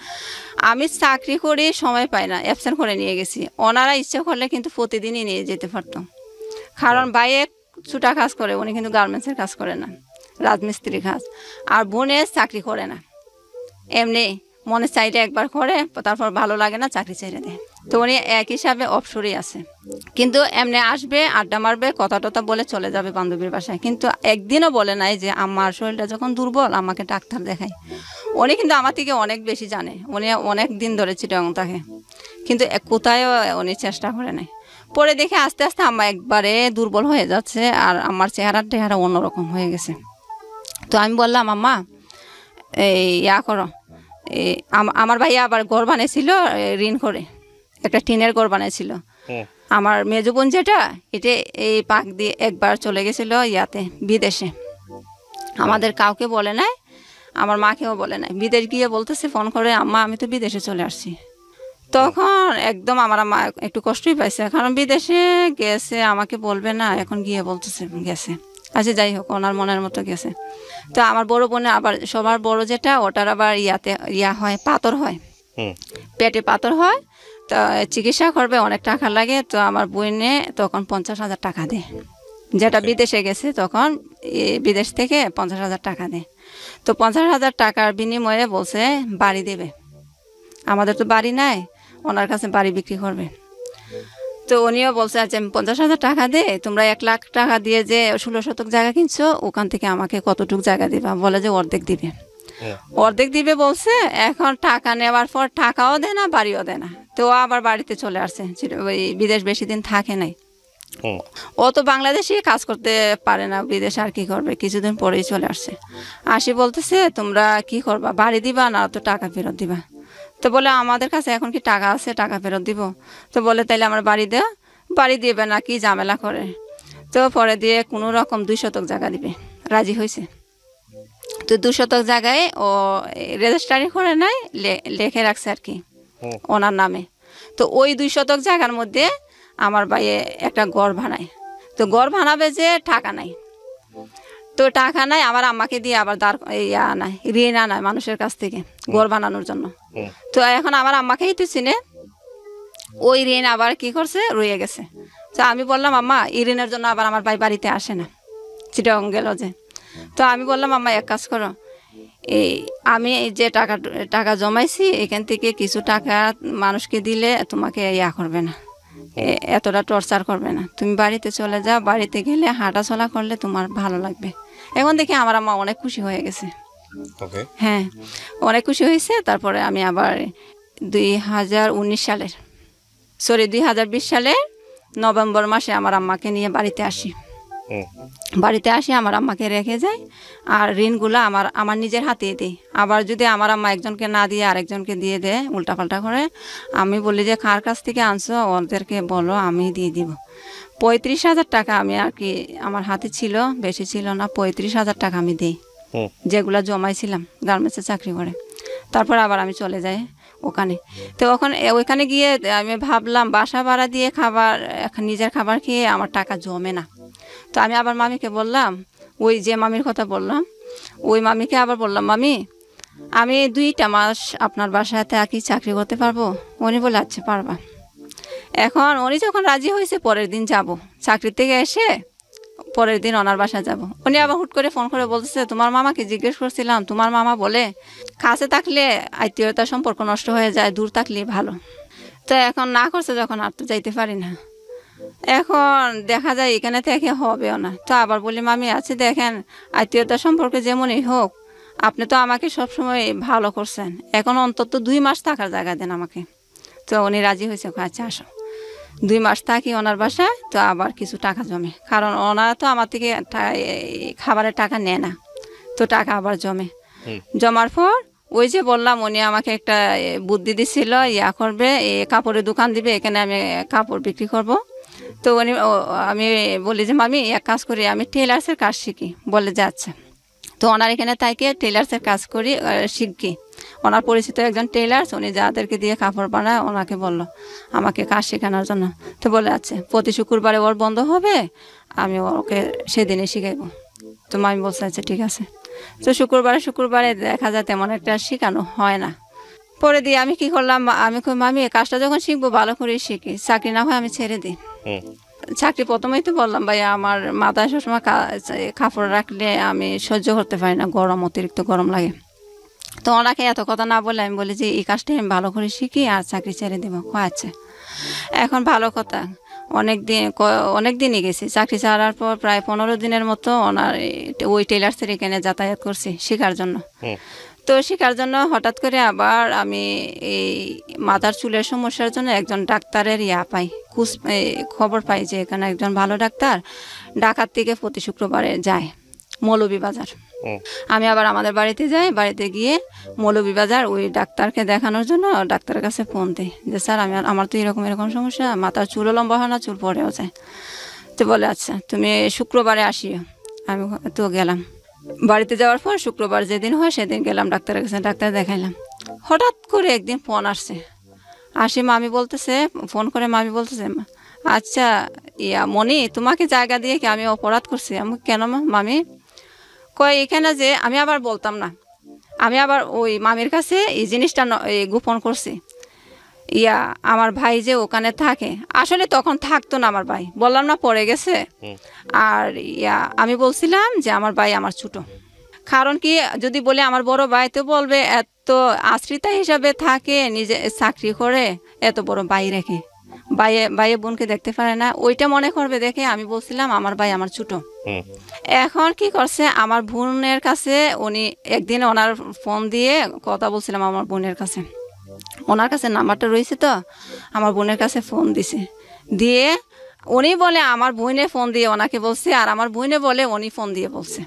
আমি চাকরি করে সময় পাই না, অ্যাবসেন্ট করে নিয়ে গেছি। ওনারা ইচ্ছে করলে কিন্তু প্রতিদিনই নিয়ে যেতে পারতো, কারণ ভাইয়ে ছুটা কাজ করে, উনি কিন্তু গার্মেন্টসের কাজ করে না, রাজমিস্ত্রি কাজ। আর বোনে চাকরি করে না, এমনি মনে চাইলে একবার করে, তারপর ভালো লাগে না চাকরি ছেড়ে দেয়। তো উনি এক হিসাবে অবসরই আছে, কিন্তু এমনি আসবে, আড্ডা মারবে, কথা টথা বলে চলে যাবে বান্ধবীর বাসায়। কিন্তু একদিনও বলে নাই যে আমার শরীরটা যখন দুর্বল আমাকে ডাক্তার দেখায়। উনি কিন্তু আমার থেকে অনেক বেশি জানে, উনি অনেক দিন ধরে চিটাং থাকে, কিন্তু কোথায়ও উনি চেষ্টা করে নাই। পরে দেখে আস্তে আস্তে আম্মা একবারে দুর্বল হয়ে যাচ্ছে, আর আমার চেহারা অন্যরকম হয়ে গেছে। তো আমি বললাম আম্মা করো, আমার ভাইয়া আবার ঘর বানিয়েছিল ঋণ করে, একটা টিনের ঘর বানিয়েছিল। আমার মেজো বোন যেটা, এটা এই পাক দিয়ে একবার চলে গেছিল বিদেশে, আমাদের কাউকে বলে নাই, আমার মাকেও বলে নাই। বিদেশ গিয়ে বলতেছে ফোন করে, আম্মা আমি তো বিদেশে চলে আসছি। তখন একদম আমার মা একটু কষ্টই পাইছে, কারণ বিদেশে গেছে, আমাকে বলবে না, এখন গিয়ে বলতেছে গেছে। আচ্ছা যাই হোক, ওনার মনের মতো গেছে। তো আমার বড় বোনে আবার সবার বড় যেটা, ওটার আবার হয়, পাথর হয়, পেটে পাথর হয়। তো চিকিৎসা করবে, অনেক টাকা লাগে। তো আমার বোনে তখন 50,000 টাকা দেয়, যেটা বিদেশে গেছে, তখন বিদেশ থেকে 50,000 টাকা দেয়। তো 50,000 টাকার বিনিময়ে বলছে বাড়ি দেবে, আমাদের তো বাড়ি নাই, ওনার কাছে বাড়ি বিক্রি করবে। তো উনিও বলছে আচ্ছা আমি 50,000 টাকা দে, তোমরা 1 লাখ টাকা দিয়ে যে 16 শতক জায়গা কিনছো, ওখান থেকে আমাকে কতটুক জায়গা দিবা, বলে যে অর্ধেক দিবে। অর্ধেক দিবে বলছে, এখন টাকা নেওয়ার পর টাকাও দেয় না, বাড়িও দেয় না। তো ও আবার বাড়িতে চলে আসছে, ওই বিদেশ বেশি দিন থাকে নাই। ও তো বাংলাদেশে কাজ করতে পারে না, বিদেশে আর কি করবে, কিছুদিন পরেই চলে আসছে। আসি বলতেছে তোমরা কি করবা, বাড়ি দিবা না তো টাকা ফেরত দিবা? তো বলে আমাদের কাছে এখন কি টাকা আছে, টাকা ফেরত দিব? তো বলে তাইলে আমার বাড়ি দেও। বাড়ি দিবে না, কি ঝামেলা করে। তো পরে দিয়ে কোনো রকম 2 শতক জায়গা দিবে, রাজি হয়েছে। তো 2 শতক জায়গায় ও রেজিস্ট্রারি করে নাই, লেখে রাখছে আর কি ওনার নামে। তো ওই 2 শতক জায়গার মধ্যে আমার ভাইয়ে একটা ঘর বানায়। তো ঘর বানাবে যে টাকা নাই, তো টাকা নাই, আমার আম্মাকে দিয়ে আবার আনায়, ঋণ আনায় মানুষের কাছ থেকে ঘর বানানোর জন্য। তো এখন আমার আম্মাকেই তো চিনে, ওই ঋণ আবার কি করছে, রয়ে গেছে। তো আমি বললাম আম্মা, এই ঋণের জন্য আবার আমার ভাই বাড়িতে আসে না, চিটাং গেল যে। তো আমি বললাম আম্মা এক কাজ করো, এই আমি যে টাকা জমাইছি এখান থেকে কিছু টাকা মানুষকে দিলে তোমাকে ইয়া করবে না, এতটা টর্চার করবে না, তুমি বাড়িতে চলে যাও, বাড়িতে গেলে হাঁটা চলা করলে তোমার ভালো লাগবে। এখন দেখি আমার আম্মা অনেক খুশি হয়ে গেছে। হ্যাঁ, অনেক খুশি হয়েছে। তারপরে আমি আবার 2020 সালের নভেম্বর মাসে আমার আম্মাকে নিয়ে বাড়িতে আসি। আমার আম্মাকে রেখে যাই, আর ঋণগুলো আমার নিজের হাতে দিই। আবার যদি আমার আম্মা একজনকে না দিয়ে আরেকজনকে দিয়ে দেয়, উল্টাপাল্টা করে, আমি বলি যে কার কাছ থেকে আনছো ওদেরকে বলো, আমি দিয়ে দিব। 35,000 টাকা আমি আর কি আমার হাতে ছিল, বেশি ছিল না, 35,000 টাকা আমি দিই, যেগুলো জমাইছিলাম গার্মেন্টসে চাকরি করে। তারপর আবার আমি চলে যাই ওখানে। তো ওইখানে গিয়ে আমি ভাবলাম বাসা ভাড়া দিয়ে নিজের খাবার খেয়ে আমার টাকা জমে না। তো আমি আবার মামিকে বললাম, ওই যে মামির কথা বললাম, ওই মামিকে আবার বললাম, মামি আমি 2টা মাস আপনার বাসায় থাকি, চাকরি করতে পারবো? উনি বলে আচ্ছা পারবা। এখন উনি যখন রাজি হয়েছে, পরের দিন যাব, চাকরি থেকে এসে পরের দিন ওনার বাসায় যাব। উনি আবার হুট করে ফোন করে বলতেছে, তোমার মামাকে জিজ্ঞেস করছিলাম, তোমার মামা বলে কাছে থাকলে আত্মীয়তার সম্পর্ক নষ্ট হয়ে যায়, দূর থাকলে ভালো। তো এখন না করছে যখন, আর তো যাইতে পারি না। এখন দেখা যায় এখানে থেকে হবেও না। তো আবার বলি, মামি আছে দেখেন, আত্মীয়তার সম্পর্কে যেমনই হোক, আপনি তো আমাকে সবসময় ভালো করছেন, এখন অন্তত 2 মাস থাকার জায়গা দেন আমাকে। তো উনি রাজি হয়েছে, আচ্ছা আসো। 2 মাস থাকি ওনার বাসায়। তো আবার কিছু টাকা জমে, কারণ ওনারা তো আমার থেকে খাবারের টাকা নেয় না, তো টাকা আবার জমার পর ওই যে বললাম, উনি আমাকে একটা বুদ্ধি দিছিল, করবে, কাপড়ের দোকান দিবে, এখানে আমি কাপড় বিক্রি করব। তো আমি বলি যে মামি এক কাজ করি, আমি টেলার্সের কাজ শিখি। বলে যে আচ্ছা। তো ওনার এখানে তাইকে টেলার্সের কাজ করি, শিখি। ওনার পরিচিত একজন টেলার্স, উনি যাদেরকে দিয়ে কাপড় বানায়, ওনাকে বলল আমাকে কাজ শেখানোর জন্য। তো বলে আচ্ছা, প্রতি শুক্রবারে ওর বন্ধ হবে, আমি ওকে সেদিনে শিখাইব। তো মামি বলছে আচ্ছা ঠিক আছে। তো শুক্রবারে দেখা যায় তেমন একটা শেখানো হয় না। পরে দিয়ে আমি কি করলাম, আমি মামি কাজটা যখন শিখবো ভালো করে শিখি, চাকরি না হয় আমি ছেড়ে দিই। চাকরি প্রথমেই তো বললাম ভাইয়া, আমার মাথায় সবসময় কাপড় রাখলে আমি সহ্য করতে পারি না, অতিরিক্ত গরম লাগে। তো ওনাকে এত কথা না বলে আমি বলি যে এই কাজটা আমি ভালো করে শিখি আর চাকরি ছেড়ে দেবো। আচ্ছা। এখন ভালো কথা, অনেক দিনই গেছি, চাকরি ছাড়ার পর প্রায় 15 দিনের মতো ওনার ওই টেলার্সের এখানে যাতায়াত করছি শেখার জন্য। তো শেখার জন্য হঠাৎ করে আবার আমি এই মাথার চুলের সমস্যার জন্য একজন ডাক্তারের খবর পাই যে এখানে একজন ভালো ডাক্তার ঢাকার থেকে প্রতি শুক্রবারে যায় মৌলভীবাজার। আমি আবার আমাদের বাড়িতে যাই, বাড়িতে গিয়ে মৌলভীবাজার ওই ডাক্তারকে দেখানোর জন্য ডাক্তারের কাছে ফোন দিই যে স্যার আমার তো এরকম সমস্যা, মাথার চুলও লম্বা হয় না, চুল পড়েও যায়। তো বলে আচ্ছা তুমি শুক্রবারে আসিও। আমি তো গেলাম। বাড়িতে যাওয়ার পর শুক্রবার যেদিন হয় সেদিন গেলাম ডাক্তারের কাছে, ডাক্তার দেখাইলাম। হঠাৎ করে একদিন ফোন আসছে, ফোন করে মামি বলতেছে আচ্ছা মনি, তোমাকে জায়গা দিয়ে কি আমি অপরাধ করছি? আমি কেন মামি? কয় এখানে যে আমি আবার বলতাম না, আমি আবার ওই মামির কাছে এই জিনিসটা গোপন করছি। আমার ভাই যে ওখানে থাকে, আসলে তখন থাকতো না আমার ভাই, বললাম না পড়ে গেছে। আর আমি বলছিলাম যে আমার ভাই আমার ছোট, কারণ কি যদি বলে আমার বড় ভাই তো বলবে এত আশ্রিতা হিসাবে থাকে, নিজে চাকরি করে এত বড় ভাই রেখে ভাইয়ে বোনকে দেখতে পারে না, ওইটা মনে করবে দেখে আমি বলছিলাম আমার ভাই আমার ছোট। এখন কি করছে আমার বোনের কাছে, উনি একদিন ওনার ফোন দিয়ে কথা বলছিলাম আমার বোনের কাছে, ওনার কাছে নাম্বারটা রয়েছে, তো আমার বোনের কাছে ফোন দিছে, দিয়ে উনি বলে আমার বোনে ফোন দিয়ে ওনাকে বলছে, আর আমার বোনে বলে উনি ফোন দিয়ে বলছে।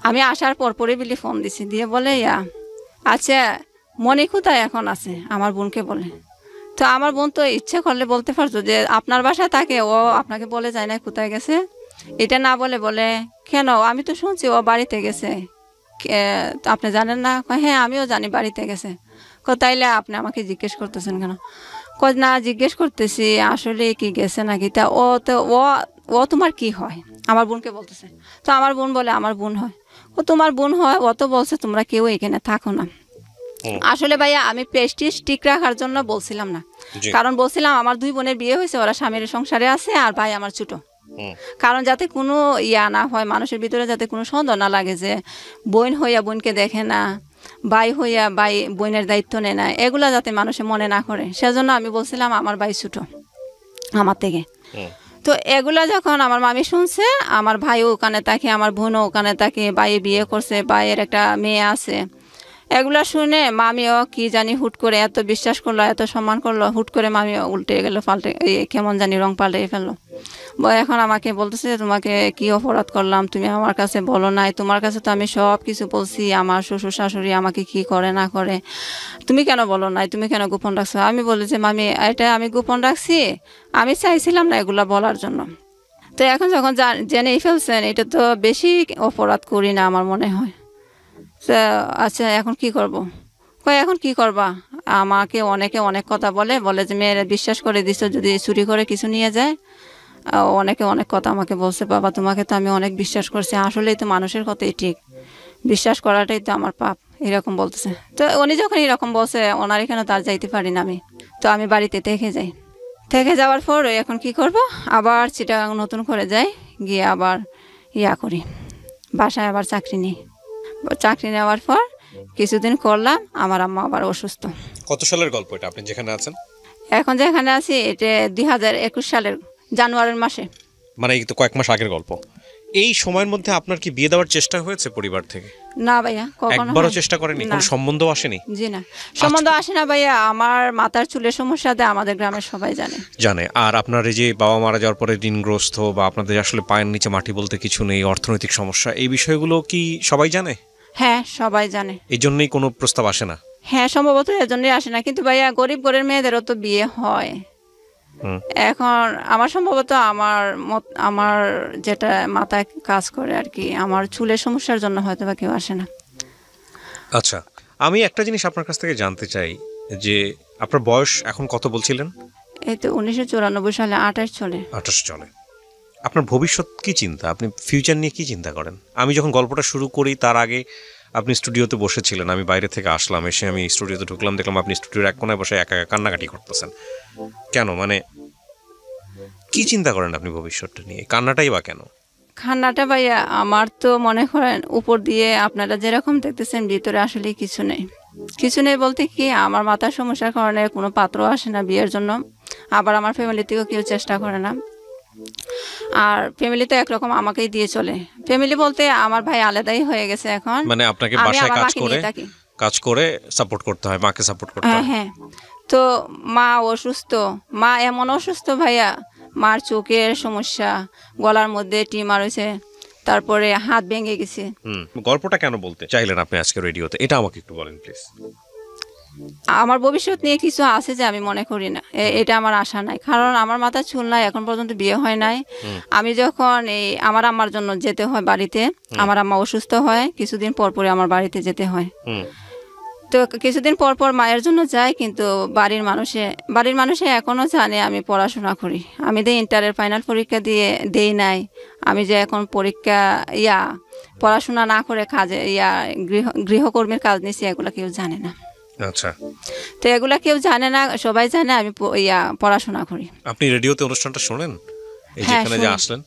আমি আসার পরপরই বিলি ফোন দিছি, দিয়ে বলে আচ্ছা মনি কোথায় এখন আছে, আমার বোনকে বলে। তো আমার বোন তো ইচ্ছে করলে বলতে পারতো যে আপনার বাসা থাকে, ও আপনাকে বলে যায় না কোথায় গেছে, এটা না বলে বলে কেন আমি তো শুনছি ও বাড়িতে গেছে, আপনি জানেন না? হ্যাঁ আমিও জানি বাড়িতে গেছে। তাইলে আপনি আমাকে জিজ্ঞেস করতেছেন কেন? না জিজ্ঞেস করতেছি আসলে কি গেছে নাকি, তা ও তো ও তোমার কি হয়, আমার বোনকে বলতেছে। তো আমার বোন বলে আমার বোন হয়। ও তোমার বোন হয়, ও তো বলছে তোমরা কেউ এখানে থাকো না। আসলে ভাইয়া আমি প্রেস্টিজ ঠিক রাখার জন্য বলছিলাম না, কারণ বলছিলাম আমার 2 বোনের বিয়ে হয়েছে, ওরা স্বামীর সংসারে আছে, আর ভাই আমার ছোট। কারণ যাতে কোনো না হয়, মানুষের ভিতরে যাতে কোনো সন্দেহ না লাগে যে বোন হইয়া বোনকে দেখে না, ভাই হইয়া ভাই বোনের দায়িত্ব নেয় না, এগুলা যাতে মানুষে মনে না করে, সেজন্য আমি বলছিলাম আমার ভাই ছোট আমার থেকে। তো এগুলা যখন আমার মামি শুনছে, আমার ভাইও ওখানে থাকে, আমার বোনও ওখানে থাকে, ভাই বিয়ে করছে, ভাইয়ের একটা মেয়ে আছে, এগুলা শুনে মামিও কি জানি হুট করে এত বিশ্বাস করলো, এত সম্মান করলো, হুট করে মামিও উল্টে গেল, পাল্টে কেমন জানি রং পাল্টে ফেললো। এখন আমাকে বলতেছে তোমাকে কি অপরাধ করলাম, তুমি আমার কাছে বলো নাই, তোমার কাছে তো আমি সব কিছু বলছি, আমার শ্বশুর শাশুড়ি আমাকে কি করে না করে, তুমি কেন বলো নাই, তুমি কেন গোপন রাখছো? আমি বলি যে মামি এটা আমি গোপন রাখছি, আমি চাইছিলাম না এগুলা বলার জন্য। তো এখন যখন জেনেই ফেলছেন, এটা তো বেশি অপরাধ করি না আমার মনে হয়। আচ্ছা এখন কি করব? এখন কি করবা? আমাকে অনেকে অনেক কথা বলে যে মেয়েরা বিশ্বাস করে দিছো, যদি চুরি করে কিছু নিয়ে যায়। অনেকে অনেক কথা আমাকে বলছে, বাবা তোমাকে তো আমি অনেক বিশ্বাস করছি, আসলেই তো মানুষের কথাই ঠিক, বিশ্বাস করাটাই তো আমার পাপ, এরকম বলতেছে। তো উনি যখন এরকম বলছে, ওনার এখানে তো আর যাইতে পারি না আমি, তো আমি বাড়িতে থেকে যাই। থেকে যাওয়ার পর এখন কি করব, আবার চিটাগাং নতুন করে যাই, গিয়ে আবার করি, বাসায় আবার চাকরি নিই। চাকরি নেওয়ার পর কিছুদিন করলাম, আমার আম্মা আবার অসুস্থ। কত সালের গল্প এটা, আপনি যেখানে আছেন? এখন যেখানে আছি এটা 2021 সালের জানুয়ারির মাসে। মানে এই তো কয়েক মাস আগের গল্প। এই সময়ের মধ্যে আপনার কি বিয়ে দেওয়ার চেষ্টা হয়েছে পরিবার থেকে? না ভাইয়া, কখনো একবারও চেষ্টা করেনি? না। কোনো সম্বন্ধ আসেনি? জি না, সম্বন্ধ আসে না ভাইয়া। আমার মাথার চুলের সমস্যা দেয়, আমাদের গ্রামের সবাই জানে। আর আপনার এই যে বাবা মারা যাওয়ার পরে ঋণগ্রস্ত, বা আপনাদের আসলে পায়ের নিচে মাটি বলতে কিছু নেই, অর্থনৈতিক সমস্যা, এই বিষয়গুলো কি সবাই জানে? হ্যাঁ সবাই জানে। এই জন্যই কোনো প্রস্তাব আসে না? হ্যাঁ সম্ভবত এর জন্যই আসে না, কিন্তু ভাইয়া গরিব ঘরের মেয়েদেরও তো বিয়ে হয়। এখন আমার সম্ভবত আমার যেটা মাথায় কাজ করে আর কি, আমার চুলের সমস্যার জন্য হয়তো বা কেউ আসে না। আচ্ছা, আমি একটা জিনিস আপনার কাছ থেকে জানতে চাই, যে আপনার বয়স এখন কত বলছিলেন? এই তো 1994 সালে 28 চলে। 28 চলে। আপনার ভবিষ্যৎ কি চিন্তা, আপনি ফিউচার নিয়ে কি চিন্তা করেন? আমি যখন গল্পটা শুরু করি তার আগে আপনি স্টুডিওতে বসেছিলেন, আমি বাইরে থেকে আসলাম, এসে আমি স্টুডিওতে ঢুকলাম, দেখলাম আপনি স্টুডিওর এক কোনায় বসে একা একা কান্নাকাটি করতেছেন। কেন, মানে কি চিন্তা করেন আপনি ভবিষ্যৎটা নিয়ে? কান্নাটাই বা কেন? খান্নাটা ভাইয়া আমার তো মনে করেন উপর দিয়ে আপনারা যেরকম দেখতেছেন, ভিতরে আসলে কিছু নেই। কিছু নেই বলতে কি, আমার মাথার সমস্যার কারণে কোনো পাত্র আসে না বিয়ের জন্য, আবার আমার ফ্যামিলি থেকেও কেউ চেষ্টা করে না, আর ফ্যামিলি তো একরকম আমাকেই দিয়ে চলে। ফ্যামিলি বলতে আমার ভাই আলাদাই হয়ে গেছে এখন, মানে আপনাকে আমি বাসায় আমার মাকে নিয়ে থাকি। কাজ করে সাপোর্ট করতে হয়, মাকে সাপোর্ট করতে হয়। হ্যাঁ, তো মা অসুস্থ, মা এমন অসুস্থ ভাইয়া, মার চোখের সমস্যা, গলার মধ্যে টিউমার হয়েছে, তারপরে হাত ভেঙে গেছে। গল্পটা কেন বলতে চাইলেন আপনি আজকে রেডিওতে, এটা আমাকে একটু বলেন প্লিজ। আমার ভবিষ্যৎ নিয়ে কিছু আছে যে আমি মনে করি না, এটা আমার আশা নাই, কারণ আমার মাথায় চুল নাই, এখন পর্যন্ত বিয়ে হয় নাই। আমি যখন আমার আম্মার জন্য যেতে হয় বাড়িতে, আমার আম্মা অসুস্থ হয়, কিছুদিন পর পরে আমার বাড়িতে যেতে হয়। তো কিছুদিন পর পর মায়ের জন্য যাই, কিন্তু বাড়ির মানুষে এখনো জানে আমি পড়াশোনা করি। আমি ইন্টারের ফাইনাল পরীক্ষা দেই নাই, আমি যে এখন পরীক্ষা পড়াশোনা না করে কাজে গৃহকর্মীর কাজ নিছি, এগুলো কেউ জানে না। আচ্ছা, তো এগুলা কেউ জানে না, সবাই জানে আমি পড়াশোনা করি। আপনি রেডিওতে অনুষ্ঠানটা শোনেন? এই হ্যাঁ, যেখানে যে আসলেন,